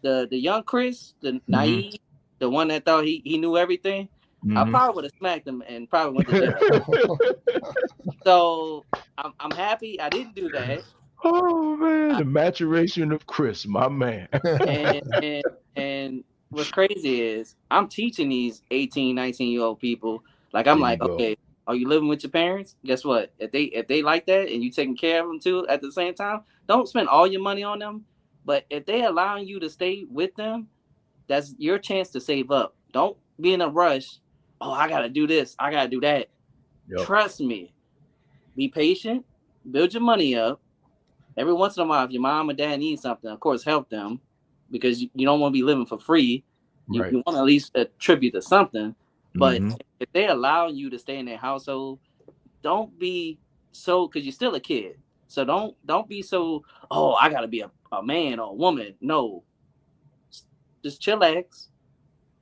the young Chris, the Mm-hmm. naive, the one that thought he knew everything, I Mm-hmm. probably would have smacked him and probably went to jail. So I'm happy I didn't do that. Oh man, I, the maturation of Chris, my man. and what's crazy is I'm teaching these 18, 19-year-old people. Like I'm There you like, go. okay, are you living with your parents? Guess what? If they like that and you taking care of them too at the same time, don't spend all your money on them. But if they allowing you to stay with them, that's your chance to save up. Don't be in a rush. Oh, I gotta do this. I gotta do that. Yep. Trust me. Be patient. Build your money up. Every once in a while, if your mom or dad needs something, of course, help them because you don't want to be living for free. You Right. want to at least attribute to something. But Mm-hmm. if they allow you to stay in their household, don't be so because you're still a kid. So don't be so. Oh, I gotta be a man or a woman. No, just chillax.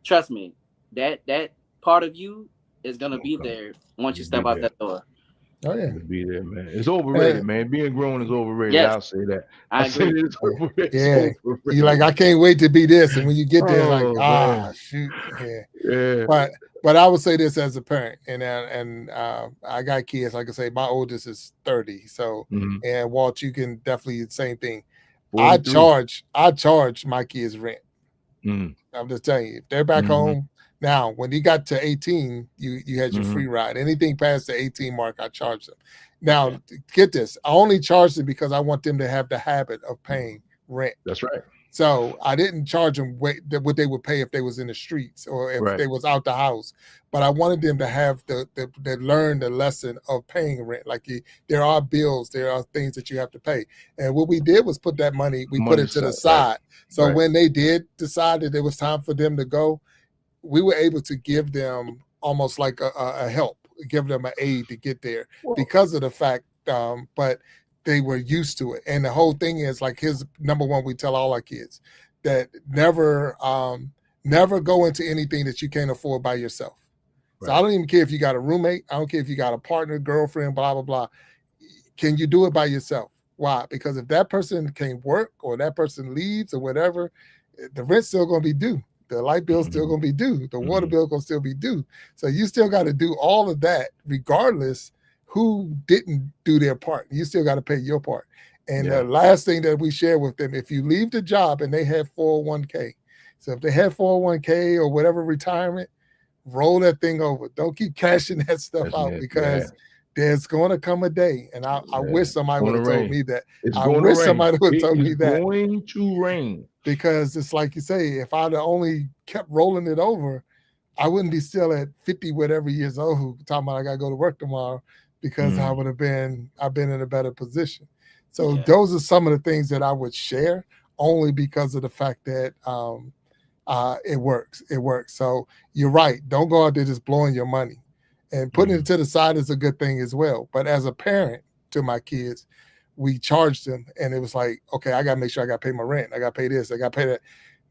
Trust me, that part of you is gonna be Okay. there once you It'll be step out there. that door. Oh yeah. It'll be there, man. It's overrated, And, man. Being grown is overrated. Yes, I'll say that. I I say agree. it's overrated. It's yeah. You like, overrated. I can't wait to be this. And when you get there, it's like, Oh man. shoot. Yeah. Yeah. But I would say this as a parent, and I got kids. Like I say, my oldest is 30. So, Mm-hmm. and Walt, you can definitely the same thing. I 43. charge my kids rent. Mm-hmm. I'm just telling you, if they're back Mm-hmm. home now, when you got to 18, you had your Mm-hmm. free ride. Anything past the 18 mark, I charge them. Okay. Now, get this, I only charge them because I want them to have the habit of paying rent. That's right. So I didn't charge them what they would pay if they was in the streets or if Right. they was out the house. But I wanted them to have the learn the lesson of paying rent. Like there are bills, there are things that you have to pay. And what we did was put that money, we put Money it to the side. Right. side. So Right. when they did decide that it was time for them to go, we were able to give them almost like a help, give them an aid to get there Well, because of the fact, but they were used to it. And the whole thing is like his number one, we tell all our kids that never go into anything that you can't afford by yourself. So I right. don't even care if you got a roommate. I don't care if you got a partner, girlfriend, blah, blah, blah. Can you do it by yourself? Why? Because if that person can't work or that person leaves or whatever, the rent's still going to be due. The light bill's still Mm-hmm. going to be due. The water Mm-hmm. bill going to still be due. So you still got to do all of that, regardless who didn't do their part. You still got to pay your part. And Yeah. the last thing that we share with them, if you leave the job and they have 401k, so if they have 401k or whatever retirement, roll that thing over. Don't keep cashing that stuff That's out it. Yeah. because there's going to come a day. And I Yeah. wish It's somebody would gonna have told rain. me that. It's I gonna wish rain. somebody would have It told is me that going to rain. because it's like you say, if I'd have only kept rolling it over, I wouldn't be still at 50 whatever years old talking about I got to go to work tomorrow because Mm. I've been in a better position. So Yeah. those are some of the things that I would share only because of the fact that it works. It works. So you're right. Don't go out there just blowing your money. And putting it Mm. to the side is a good thing as well. But as a parent to my kids, we charged them and it was like, okay, I gotta make sure I gotta pay my rent. I gotta pay this, I gotta pay that.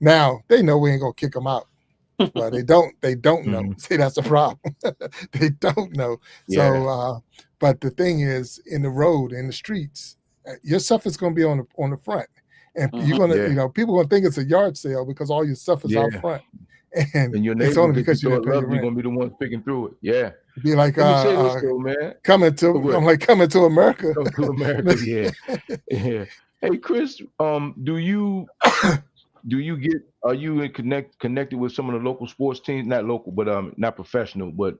Now they know we ain't gonna kick them out. Well, they don't know. Mm. See, that's the problem. They don't know. Yeah. So but the thing is in the road, in the streets, your stuff is gonna be on the front. And you're Mhm. gonna, Yeah. people gonna think it's a yard sale because all your stuff is out Yeah. front. And And your it's neighbors only that you because you didn't thought pay your loved you rent. gonna be the ones picking through it. Yeah. Be like Let me say this though, man. Oh, go ahead. coming to America. Come to America. Yeah. Yeah. Hey Chris, do you get are you connected with some of the local sports teams? Not local, but not professional, but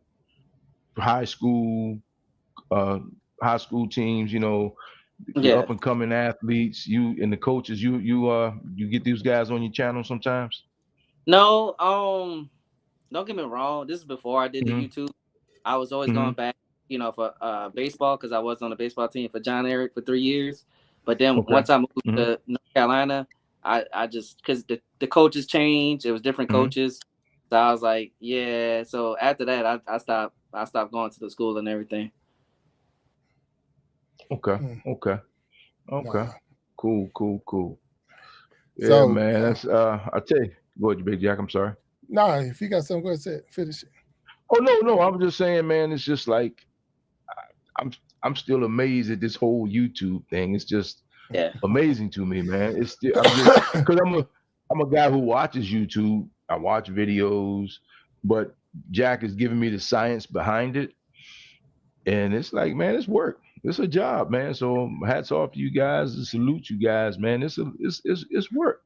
high school, uh high school teams, the Yeah. up and coming athletes, you and the coaches, you get these guys on your channel sometimes? No, don't get me wrong. This is before I did the Mm-hmm. YouTube. I was always Mm-hmm. going back, for baseball because I was on the baseball team for John Eric for 3 years. But then Okay. once I moved Mm-hmm. to North Carolina, I just because the coaches changed, it was different Mm-hmm. coaches. So I was like, yeah. So after that, I stopped going to the school and everything. Okay. Mm, Okay. Okay. nah. Cool. Cool. Cool. Yeah, So, man. That's I tell you, go ahead, Big Jack. I'm sorry. nah, if you got something, go ahead, finish it. Oh no. I was just saying, man. It's just like I'm I'm still amazed at this whole YouTube thing. It's just Yeah. amazing to me, man. It's still I'm just because I'm a guy who watches YouTube. I watch videos, but Jack is giving me the science behind it, and it's like, man, it's work. It's a job, man. So hats off to you guys and salute you guys, man. It's work.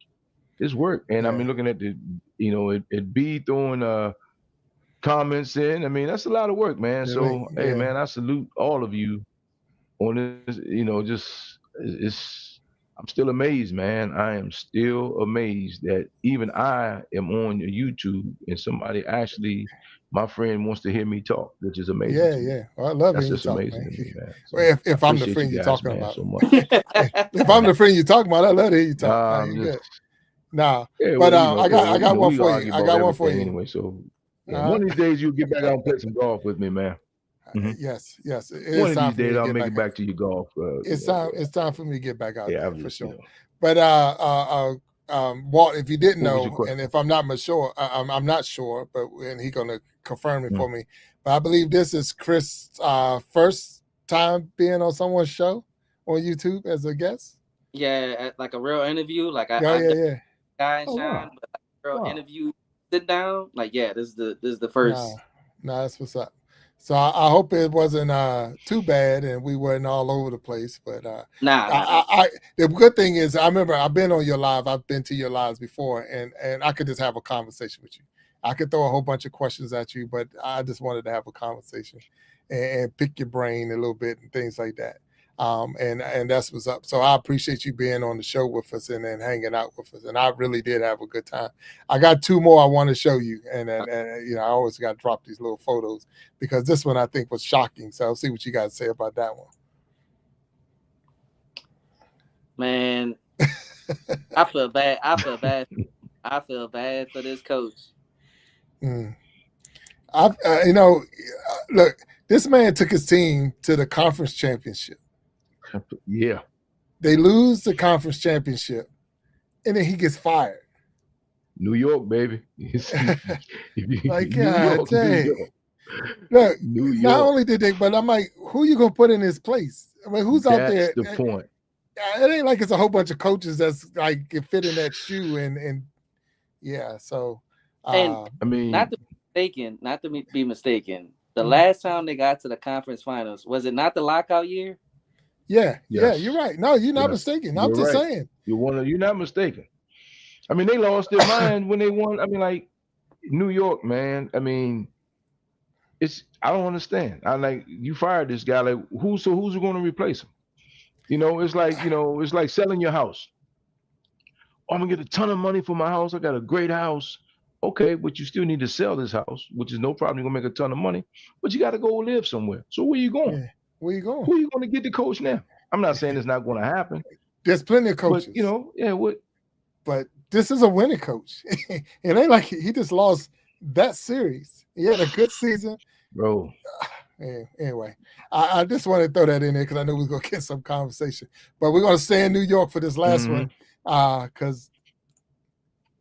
It's work. And I Yeah, mean, looking at it be throwing comments in. I mean, that's a lot of work, man. really, So hey, yeah, man, I salute all of you on this. Just it's. I'm still amazed, man. I am still amazed that even I am on YouTube and somebody actually, my friend wants to hear me talk, which is amazing yeah, to me. yeah. Well, I love That's hearing you just talk, amazing man. to me, man. Well, So I if I'm the appreciate you friend you're guys, talking man, about, so much. if I'm the friend you're talking about, I love to hear you talk. Now Um, you just good. Nah, yeah, but well, I got one we for you. argue I about got one for everything you. anyway. So yeah, Uh, one of these days you'll get back out and play some golf with me, man. Hmm. yes, yes. It One is of time these for me days to I'll get make back it out. back to your golf. It's time. It's time for me to get back out Yeah, there I'm for just, sure. But Walt, if you didn't what was your know, question? and if I'm not sure, I'm not sure, but and he's gonna confirm it Mm. for me. But I believe this is Chris' first time being on someone's show on YouTube as a guest. Yeah, like a real interview. Like Yeah, I've yeah, done yeah. Guy and Oh Shine, wow, but like a real wow. interview sit down. Like yeah, this is the Nah, first. nah, that's what's up. So I hope it wasn't too bad and we weren't all over the place. But Nah. the good thing is I remember I've been on your live. I've been to your lives before, and I could just have a conversation with you. I could throw a whole bunch of questions at you, but I just wanted to have a conversation and pick your brain a little bit and things like that. And that's what's up. So I appreciate you being on the show with us and hanging out with us. And I really did have a good time. I got two more I want to show you, and I always got to drop these little photos because this one I think was shocking. So I'll see what you guys say about that one. Man, I feel bad. I feel bad. I feel bad for this coach. Mm. Look, this man took his team to the conference championship. Yeah. They lose the conference championship, and then he gets fired. New York, baby. Like, New God York, New dang. York, Look, New not York. only did they, but I'm like, who you gonna put in his place? I mean, who's out That's there? the point. It ain't like it's a whole bunch of coaches that's like can fit in that shoe and yeah. So, And I mean, not to be mistaken. The last time they got to the conference finals, was it not the lockout year? yeah, yes, you're right. No, you're not yes, mistaken. I'm you're just right. saying. You're not mistaken. I mean, they lost their mind when they won. I mean, like New York, man. I mean, I don't understand. I like you fired this guy. Like who's going to replace him? It's like selling your house. Oh, I'm gonna get a ton of money for my house. I got a great house. Okay, but you still need to sell this house, which is no problem. You're gonna make a ton of money, but you got to go live somewhere. So where you going? Yeah, where you going? Who are you going to get the coach now? I'm not saying it's not going to happen, There's plenty of but coaches, yeah, what? but this is a winning coach. It ain't like he just lost that series. He had a good season. Bro. Anyway, I just want to throw that in there because I know we're gonna get some conversation. But we're gonna stay in New York for this last one. Because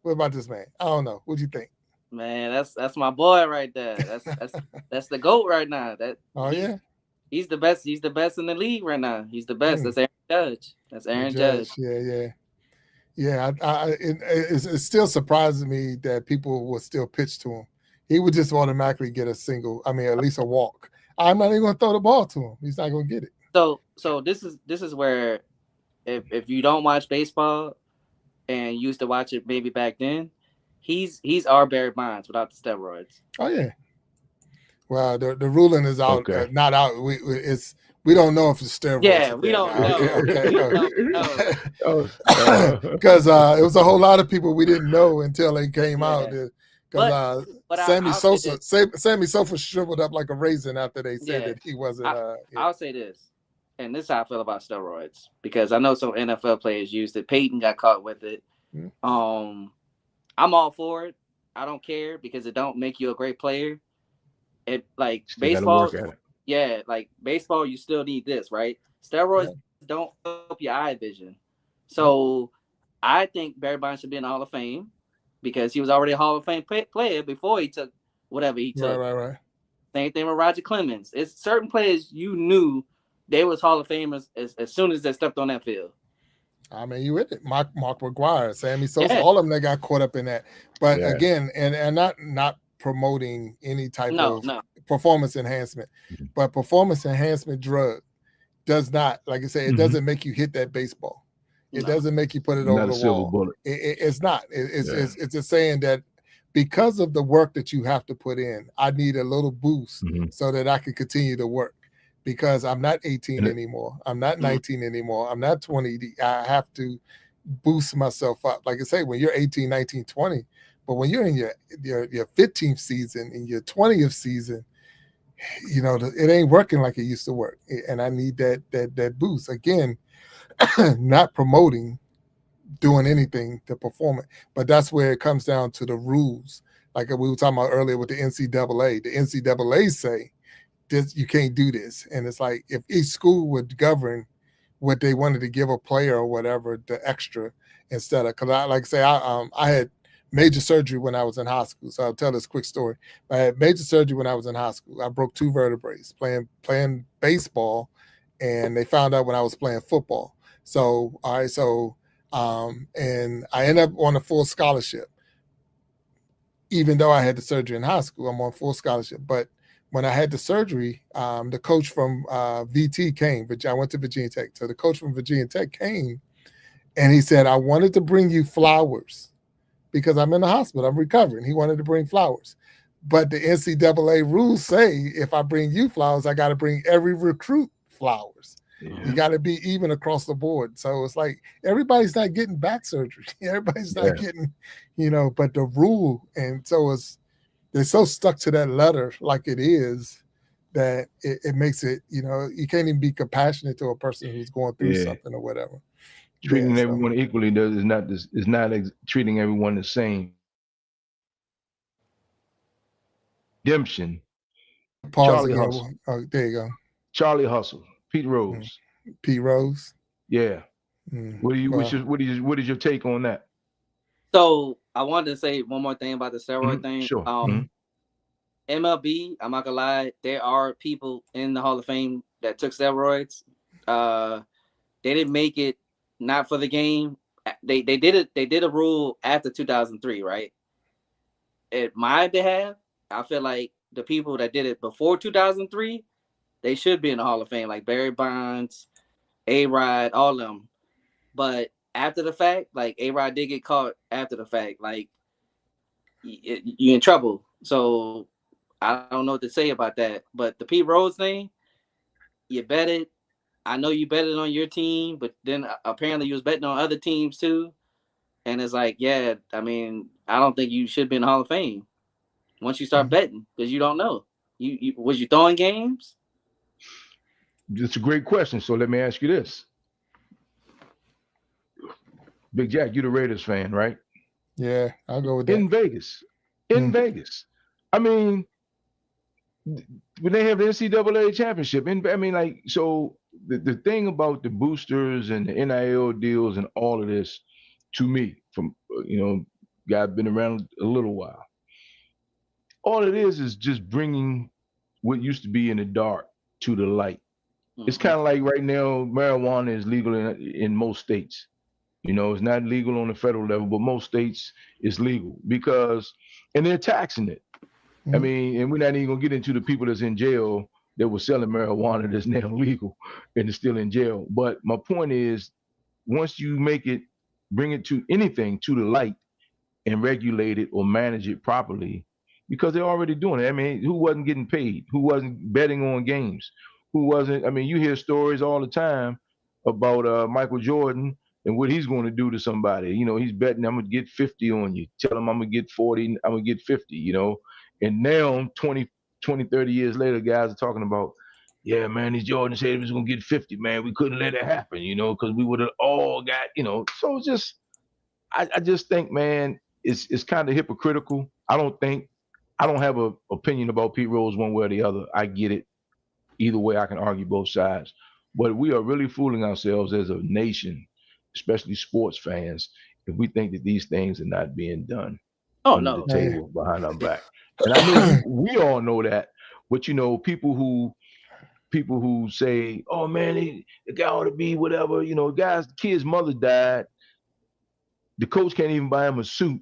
what about this man? I don't know. What do you think? Man, that's my boy right there. That's the GOAT right now. He's the best. He's the best in the league right now. He's the best. That's Aaron Judge. That's Aaron Judge. Yeah. It still surprises me that people will still pitch to him. He would just automatically get at least a walk. I'm not even gonna throw the ball to him. He's not gonna get it. So this is where if you don't watch baseball and used to watch it maybe back then, he's our Barry Bonds without the steroids. Oh yeah. Well, the ruling is out, Okay. not out. We don't know if it's steroids. Yeah, we don't know. Okay. We don't know. Because it was a whole lot of people we didn't know until they came out. Because But Sammy I'll say Sosa, this. Sammy Sosa shriveled up like a raisin after they said Yeah, that he wasn't. I'll say this, and this is how I feel about steroids because I know some NFL players used it. Peyton got caught with it. I'm all for it. I don't care because it don't make you a great player. It like Still got to baseball. work at it. Yeah, like baseball, you still need this, right? Steroids don't help your eye vision. So I think Barry Bonds should be in the Hall of Fame because he was already a Hall of Fame player before he took whatever he took. Right. Same thing with Roger Clemens. It's certain players you knew they was Hall of Famers as soon as they stepped on that field. I mean, you with it. Mark McGwire, Sammy Sosa, all of them that got caught up in that. But again, and not promoting any type of performance enhancement, but performance enhancement drug does not, like I say, it doesn't make you hit that baseball. It doesn't make you put it over the wall. Bullet. It's not. It's just saying that because of the work that you have to put in, I need a little boost so that I can continue to work. Because I'm not 18 anymore. I'm not 19 anymore. I'm not 20. I have to boost myself up. Like I say, when you're 18, 19, 20, but when you're in your 15th season, in your 20th season, you know, it ain't working like it used to work. And I need that boost. Again, not promoting, doing anything to perform it. But that's where it comes down to the rules. Like we were talking about earlier with the NCAA. The NCAA say, this, you can't do this. And it's like if each school would govern what they wanted to give a player or whatever, the extra instead of, because I had major surgery when I was in high school. So I'll tell this quick story. I had major surgery when I was in high school. I broke 2 vertebrae playing baseball, and they found out when I was playing football. So and I ended up on a full scholarship. Even though I had the surgery in high school, I'm on full scholarship. But when I had the surgery, the coach from VT came. I went to Virginia Tech. So the coach from Virginia Tech came, and he said, I wanted to bring you flowers because I'm in the hospital. I'm recovering. He wanted to bring flowers. But the NCAA rules say if I bring you flowers, I got to bring every recruit flowers. You got to be even across the board. So it's like everybody's not getting back surgery. Everybody's not getting, but the rule. And so they're so stuck to that letter like it is that it makes it, you can't even be compassionate to a person who's going through something or whatever. Treating everyone equally is not treating everyone the same. Redemption. Pause again. Oh, there you go. Charlie Hustle. Pete Rose. Pete Rose. Yeah. What is your take on that? So I wanted to say one more thing about the steroid thing. Sure. MLB, I'm not gonna lie, there are people in the Hall of Fame that took steroids. They didn't make it not for the game. They did a rule after 2003, right? At my behalf, I feel like the people that did it before 2003, they should be in the Hall of Fame, like Barry Bonds, A-Rod, all of them. But after the fact, like A-Rod did get caught after the fact, like you're in trouble. So I don't know what to say about that. But the Pete Rose thing, you bet it. I know you bet it on your team, but then apparently you was betting on other teams too. And it's like, yeah, I mean, I don't think you should be in the Hall of Fame once you start betting because you don't know. You was you throwing games? It's a great question. So let me ask you this. Big Jack, you're the Raiders fan, right? Yeah, I'll go with that. In Vegas. Vegas. I mean, when they have the NCAA championship, so the thing about the boosters and the NIL deals and all of this, to me, from guy been around a little while, all it is just bringing what used to be in the dark to the light. It's kind of like right now, marijuana is legal in most states. It's not legal on the federal level, but most states it's legal and they're taxing it. I mean, and we're not even gonna get into the people that's in jail that were selling marijuana that's now legal and is still in jail. But my point is, once you bring it to anything to the light and regulate it or manage it properly, because they're already doing it. I mean, who wasn't getting paid? Who wasn't betting on games? who wasn't. I mean, you hear stories all the time about Michael Jordan and what he's going to do to somebody. You know, he's betting I'm gonna get 50 on you. Tell him I'm gonna get 40. I'm gonna get 50. You know, and now 20, 30 years later, guys are talking about, yeah, man, these Jordan said he was gonna get 50. Man, we couldn't let it happen. You know, because we would have all got. You know, so it's just I just think, man, it's kind of hypocritical. I don't have an opinion about Pete Rose one way or the other. I get it. Either way, I can argue both sides. But we are really fooling ourselves as a nation, especially sports fans, if we think that these things are not being done under the table behind our back. And I know we all know that, but you know, people who say, "Oh man, the guy ought to be whatever," you know, the kid's mother died. The coach can't even buy him a suit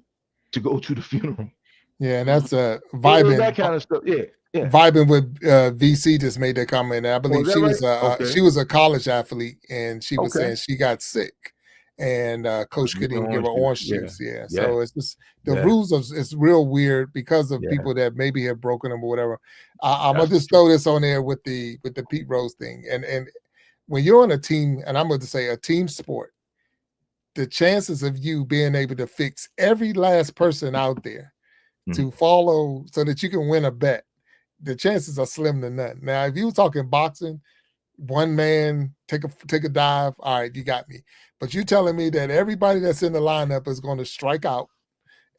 to go to the funeral. Yeah, and that's vibing. That kind of stuff. Yeah. Vibing with VC just made that comment. And I believe she was she was a college athlete, and she was saying she got sick, and coach couldn't even give her orange juice. Yeah. So it's just the rules it's real weird because of people that maybe have broken them or whatever. I'm gonna just throw this on there with the Pete Rose thing, and when you're on a team, and I'm going to say a team sport, the chances of you being able to fix every last person out there to follow so that you can win a bet, the chances are slim to none. Now, if you were talking boxing, one man take a dive, all right, you got me. But you telling me that everybody that's in the lineup is going to strike out,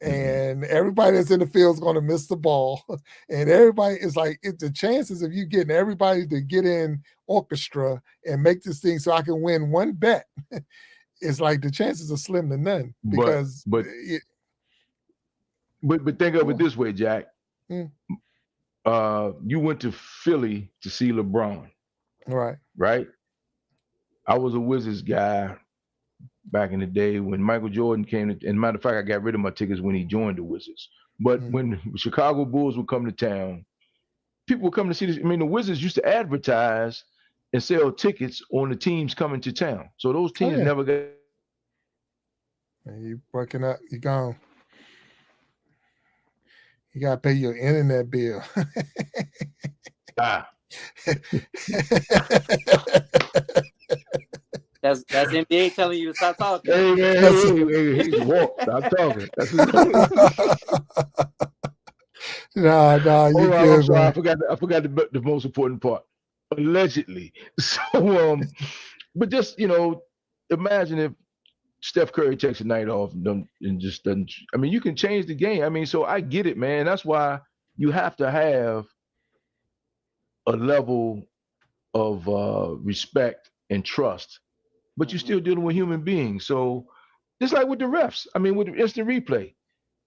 and everybody that's in the field is going to miss the ball, and everybody is like, the chances of you getting everybody to get in orchestra and make this thing so I can win one bet, it's like the chances are slim to none. Because but think of it this way, Jack. You went to Philly to see LeBron. Right? I was a Wizards guy back in the day when Michael Jordan came. And matter of fact, I got rid of my tickets when he joined the Wizards. But when Chicago Bulls would come to town, people would come to see this. I mean, the Wizards used to advertise and sell tickets on the teams coming to town. So those teams never got. You breaking up, you gone. You gotta pay your internet bill. That's NBA telling you to stop talking. Hey man, he's walk. Stop talking. No, you good, I'm sorry. I forgot the most important part. Allegedly. So, but just imagine if Steph Curry takes a night off and just doesn't. I mean, you can change the game. I mean, so I get it, man. That's why you have to have a level of respect and trust, but you're still dealing with human beings. So just like with the refs, I mean, with instant replay,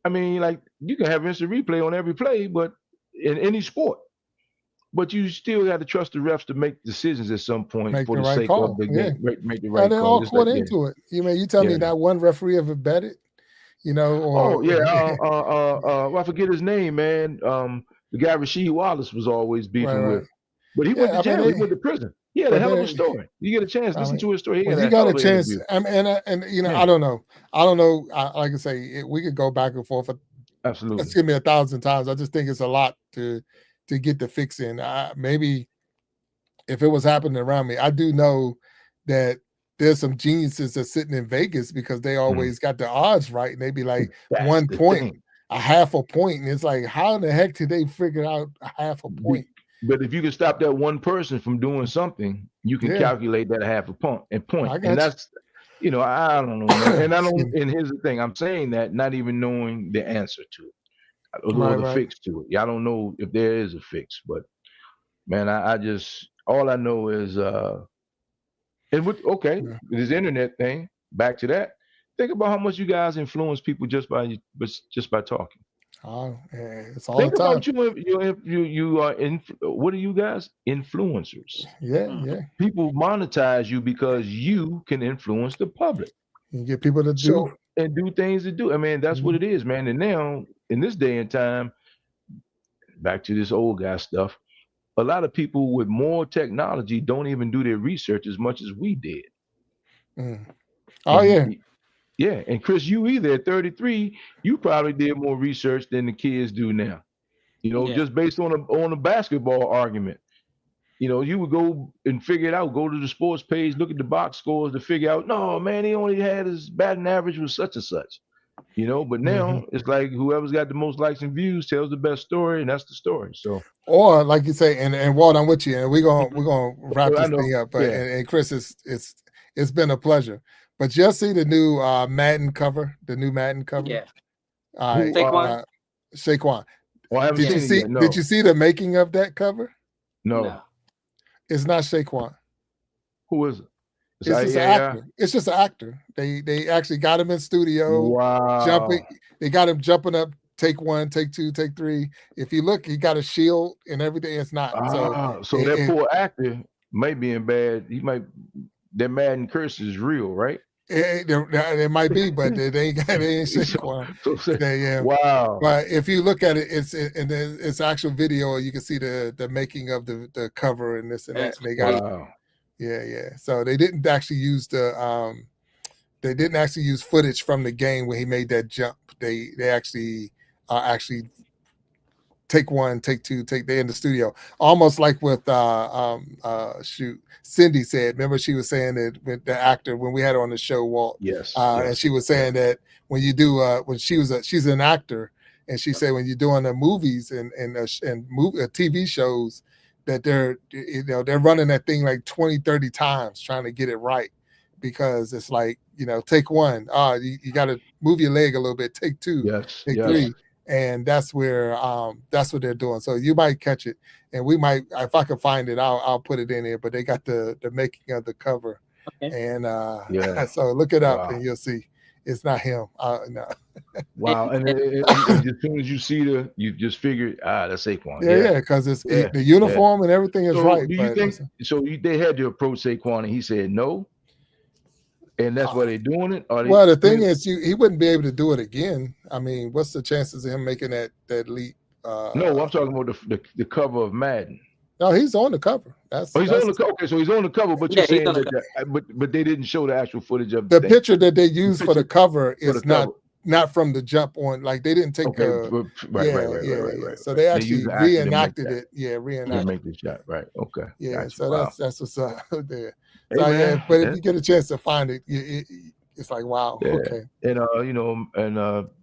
I mean, like you can have instant replay on every play, but in any sport, but you still got to trust the refs to make decisions at some point for the sake of the game. Make the right call. They're all caught into it. You tell me that one referee ever betted, or well, I forget his name, man. The guy Rasheed Wallace was always beefing with, but he went to jail. He went to prison. He had a hell of a story. You get a chance, listen to his story. You got a chance. I don't know. Like I say, we could go back and forth. Absolutely. Excuse me 1,000 times. I just think it's a lot to get the fix in. Maybe if it was happening around me, I do know that there's some geniuses that's sitting in Vegas because they always got the odds right, and they be like 1 point, a half a point, and it's like, how in the heck did they figure out a half a point? But if you can stop that one person from doing something, you can calculate that half a point. And that's, I don't know, man. And I don't. And here's the thing: I'm saying that not even knowing the answer to it, or the fix to it. I don't know if there is a fix, but man, I just all I know is this internet thing. Back to that. Think about how much you guys influence people just by talking. Oh, it's all Think the time. about you are what are you guys? Influencers. Yeah. People monetize you because you can influence the public. You get people to do things to do. I mean, that's what it is, man. And now in this day and time, back to this old guy stuff, a lot of people with more technology don't even do their research as much as we did. Yeah, and Chris, you either at 33, you probably did more research than the kids do now. Just based on a basketball argument. You know, you would go and figure it out. Go to the sports page, look at the box scores to figure out. No, man, he only had his batting average was such and such. You know, but now it's like whoever's got the most likes and views tells the best story, and that's the story. So, or like you say, and Walt, I'm with you, and we're gonna wrap I this know. thing up. But Yeah. and Chris, it's been a pleasure. But just see the new Madden cover, the new Madden cover. Yeah. All right, Saquon. Saquon. Well, I haven't Did you seen see? it yet. No. Did you see the making of that cover? No. It's not Saquon. Who is it? It's just an actor. It's just an actor. They actually got him in studio. Wow. Jumping. They got him jumping up. Take 1, take 2, take 3. If you look, he got a shield and everything. It's not. So that poor actor might be in bad. He might. That Madden curse is real, right? It might be, but they ain't Saquon. Wow. But if you look at it, it's actual video. You can see the making of the cover and this and that. And they got yeah. So they didn't actually use footage from the game when he made that jump. They actually take 1, take 2, they're in the studio. Almost like with Cindy said. Remember she was saying that with the actor when we had her on the show, Walt. Yes. And she was saying that when you do when she's an actor, and she said when you're doing the movies and TV shows that they're running that thing like 20, 30 times trying to get it right. Because it's like, take 1. You got to move your leg a little bit. Take 2. Yes. Take 3. And that's where that's what they're doing. So you might catch it, and we might, if I can find it, I'll put it in there. But they got the making of the cover, and so look it up and you'll see it's not him. No. Wow. And as soon as you see you just figure, that's Saquon. Yeah, because it's the uniform and everything is right. Do you think they had to approach Saquon and he said no? And that's why they're doing it? Well, the thing is, he wouldn't be able to do it again. I mean, what's the chances of him making that leap? No, I'm talking about the cover of Madden. No, he's on the cover. He's on the cover. Okay, so he's on the cover, but you're saying but they didn't show the actual footage of the picture that they used for the cover is not from the jump on. Like they didn't take right. So they actually reenacted it. Yeah, reenacted. Make the shot right. Okay. Yeah, so that's what's up there. So but if you get a chance to find it, it's like wow. Yeah. Okay. And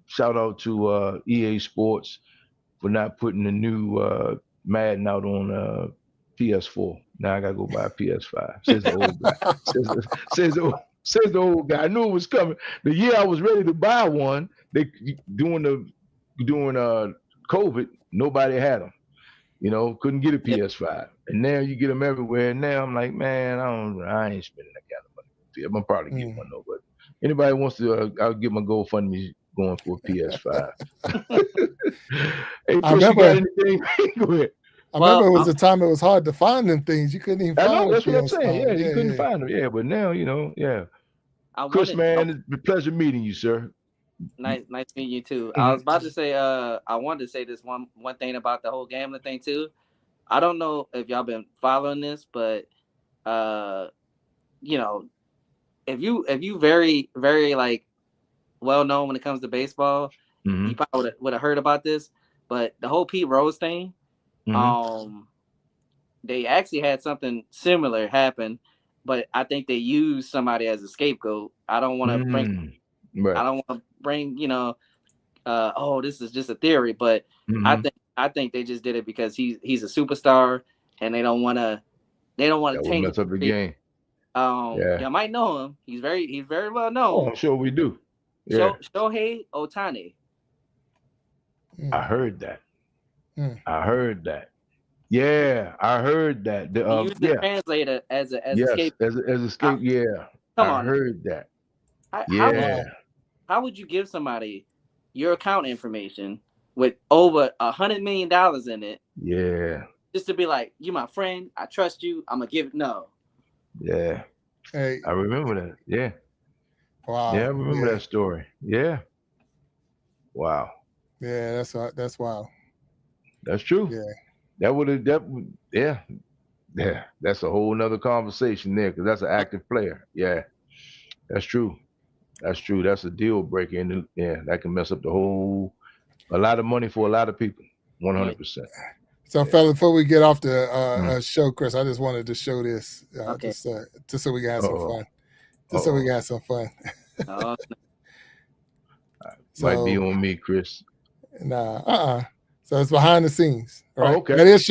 shout out to EA Sports for not putting the new Madden out on PS4. Now I gotta go buy a PS5. Says the old guy. Says the old guy. I knew it was coming. The year I was ready to buy one, they doing COVID, nobody had them. Couldn't get a PS5. And now you get them everywhere. And now I'm like, man, I ain't spending that kind of money. I'm probably get one though. But anybody wants to, I'll get my GoFundMe going for a PS5. Hey, I remember. Go ahead. I remember it was a time it was hard to find them things. You couldn't even find them. That's what I'm saying. Yeah, you couldn't find them. Yeah, but now, Chris, man, it's a pleasure meeting you, sir. Nice meeting you too. I was about to say, I wanted to say this one thing about the whole gambling thing too. I don't know if y'all been following this, but if you very, very like well known when it comes to baseball, you probably would have heard about this. But the whole Pete Rose thing, they actually had something similar happen, but I think they used somebody as a scapegoat. I don't want to bring. Right. I don't want to bring, this is just a theory, but I think they just did it because he's a superstar and they don't want to taint mess up the game. Y'all might know him. He's very well known. Oh, I'm sure we do. Yeah. Shohei Ohtani. I heard that. I heard that. Yeah, I heard that. He used the translator as a scapegoat. As a scapegoat. Yeah, I heard that. How would you give somebody your account information with over $100 million in it? Yeah. Just to be like, you my friend, I trust you, I'm gonna give it. No. Yeah. Hey. I remember that. Yeah. Wow. Yeah, I remember that story. Yeah. Wow. Yeah, that's wow. That's true. Yeah. Yeah. That's a whole nother conversation there because that's an active player. Yeah. That's true. That's true. That's a deal breaker. And that can mess up a lot of money for a lot of people. 100%. So, fella, before we get off the show, Chris, I just wanted to show this Okay. just so we can have some fun. Just so we can have some fun. Oh, Might be on me, Chris. Nah, So it's behind the scenes, right? Okay. It is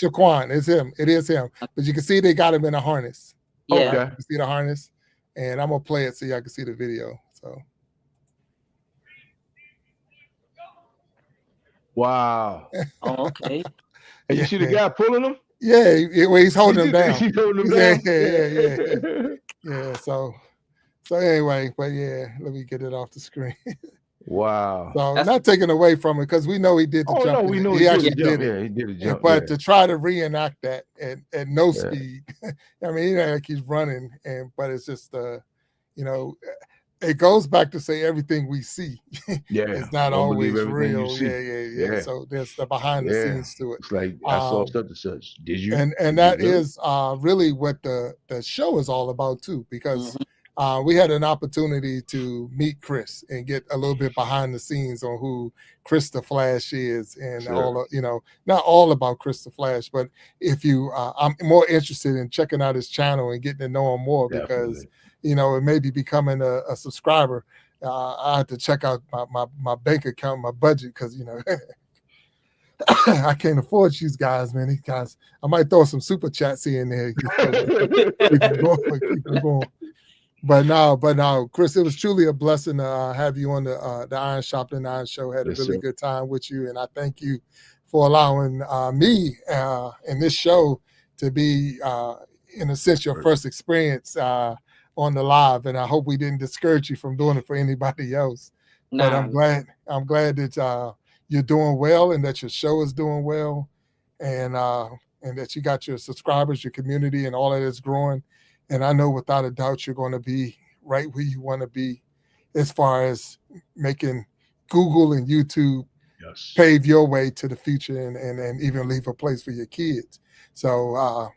Shaquan. It's him. It is him. But you can see they got him in a harness. yeah. Okay. Right? You can see the harness, and I'm gonna play it so y'all can see the video. So. Wow. Oh, okay. And you see the guy pulling him? Yeah, he's holding him down. He's holding him down. Yeah. So anyway, but yeah, let me get it off the screen. Wow. So not taking away from it because we know he did the jump. No, we know he actually did it. Yeah, he did a jump. But to try to reenact that at no speed, I mean, you know, like he's running, but it's just you know, it goes back to say everything we see. It's not always real. Yeah. So there's the behind the scenes to it. It's like I saw such and such. Did you? And that is really what the show is all about too, because we had an opportunity to meet Chris and get a little bit behind the scenes on who Chris the Flash is, and all you know, not all about Chris the Flash, but if you, I'm more interested in checking out his channel and getting to know him more because you know, it may be becoming a subscriber. I have to check out my bank account, my budget, because you know. I can't afford these guys, man. These guys, I might throw some super chats in there. Keep them going. But no, Chris, it was truly a blessing to have you on the Iron Sharpening Iron show. Had a really good time with you, and I thank you for allowing me in this show to be, in a sense, your first experience on the live. And I hope we didn't discourage you from doing it for anybody else. Nah. But I'm glad that you're doing well and that your show is doing well, and that you got your subscribers, your community, and all that is growing. And I know without a doubt you're going to be right where you want to be as far as making Google and YouTube pave your way to the future and even leave a place for your kids. So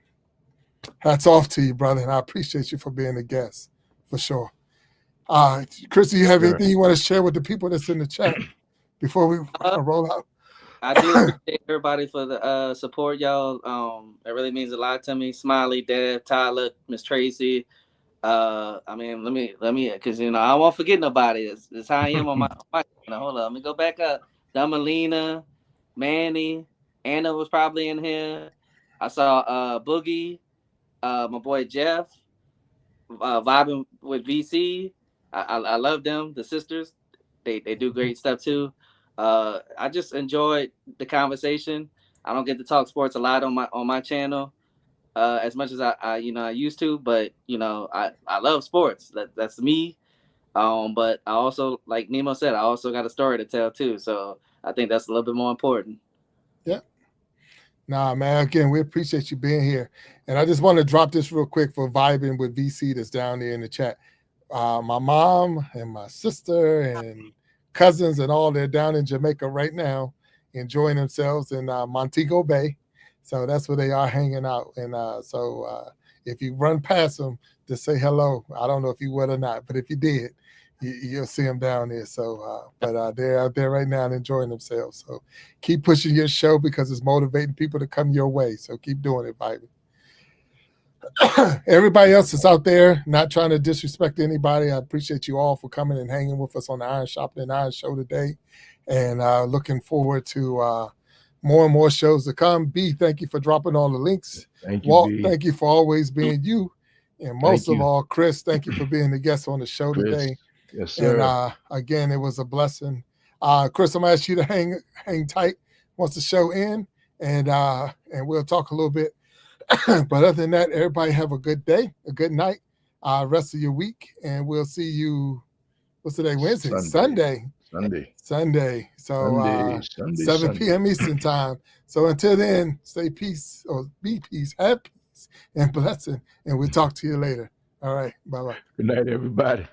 hats off to you, brother, and I appreciate you for being a guest, for sure. Chris, do you have anything you want to share with the people that's in the chat before we roll out? I do appreciate everybody for the support, y'all. It really means a lot to me. Smiley, Dev, Tyler, Miss Tracy. I mean, let me, because you know I won't forget nobody. It's how I am on my. Hold on, let me go back up. Dumalina, Manny, Anna was probably in here. I saw Boogie, my boy Jeff, vibing with VC. I love them, the sisters. They do great stuff too. I just enjoyed the conversation. I don't get to talk sports a lot on my channel as much as I used to, but you know I love sports. That's me. But I also, like Nemo said, I also got a story to tell too. So I think that's a little bit more important. Yeah. Nah, man. Again, we appreciate you being here, and I just want to drop this real quick for vibing with VC that's down there in the chat. My mom and my sister and cousins and all, they're down in Jamaica right now enjoying themselves in Montego Bay. So that's where they are hanging out. And so if you run past them, just say hello. I don't know if you would or not, but if you did, you'll see them down there. So but they're out there right now and enjoying themselves. So keep pushing your show because it's motivating people to come your way. So keep doing it, Vibey. Everybody else is out there, not trying to disrespect anybody. I appreciate you all for coming and hanging with us on the Iron Sharpening Iron show today, and looking forward to more and more shows to come. B, thank you for dropping all the links. Thank you, Walt, B. thank you for always being you, and most of all, Chris, thank you for being the guest on the show today. Yes, sir. And again, it was a blessing. Chris, I'm gonna ask you to hang tight once the show ends, and we'll talk a little bit. But other than that, everybody have a good day, a good night, rest of your week, and we'll see you. What's today? Wednesday, Sunday. So 7 p.m. Eastern time. So until then, stay peace or be peace, have peace and blessing, and we'll talk to you later. All right, bye bye. Good night, everybody.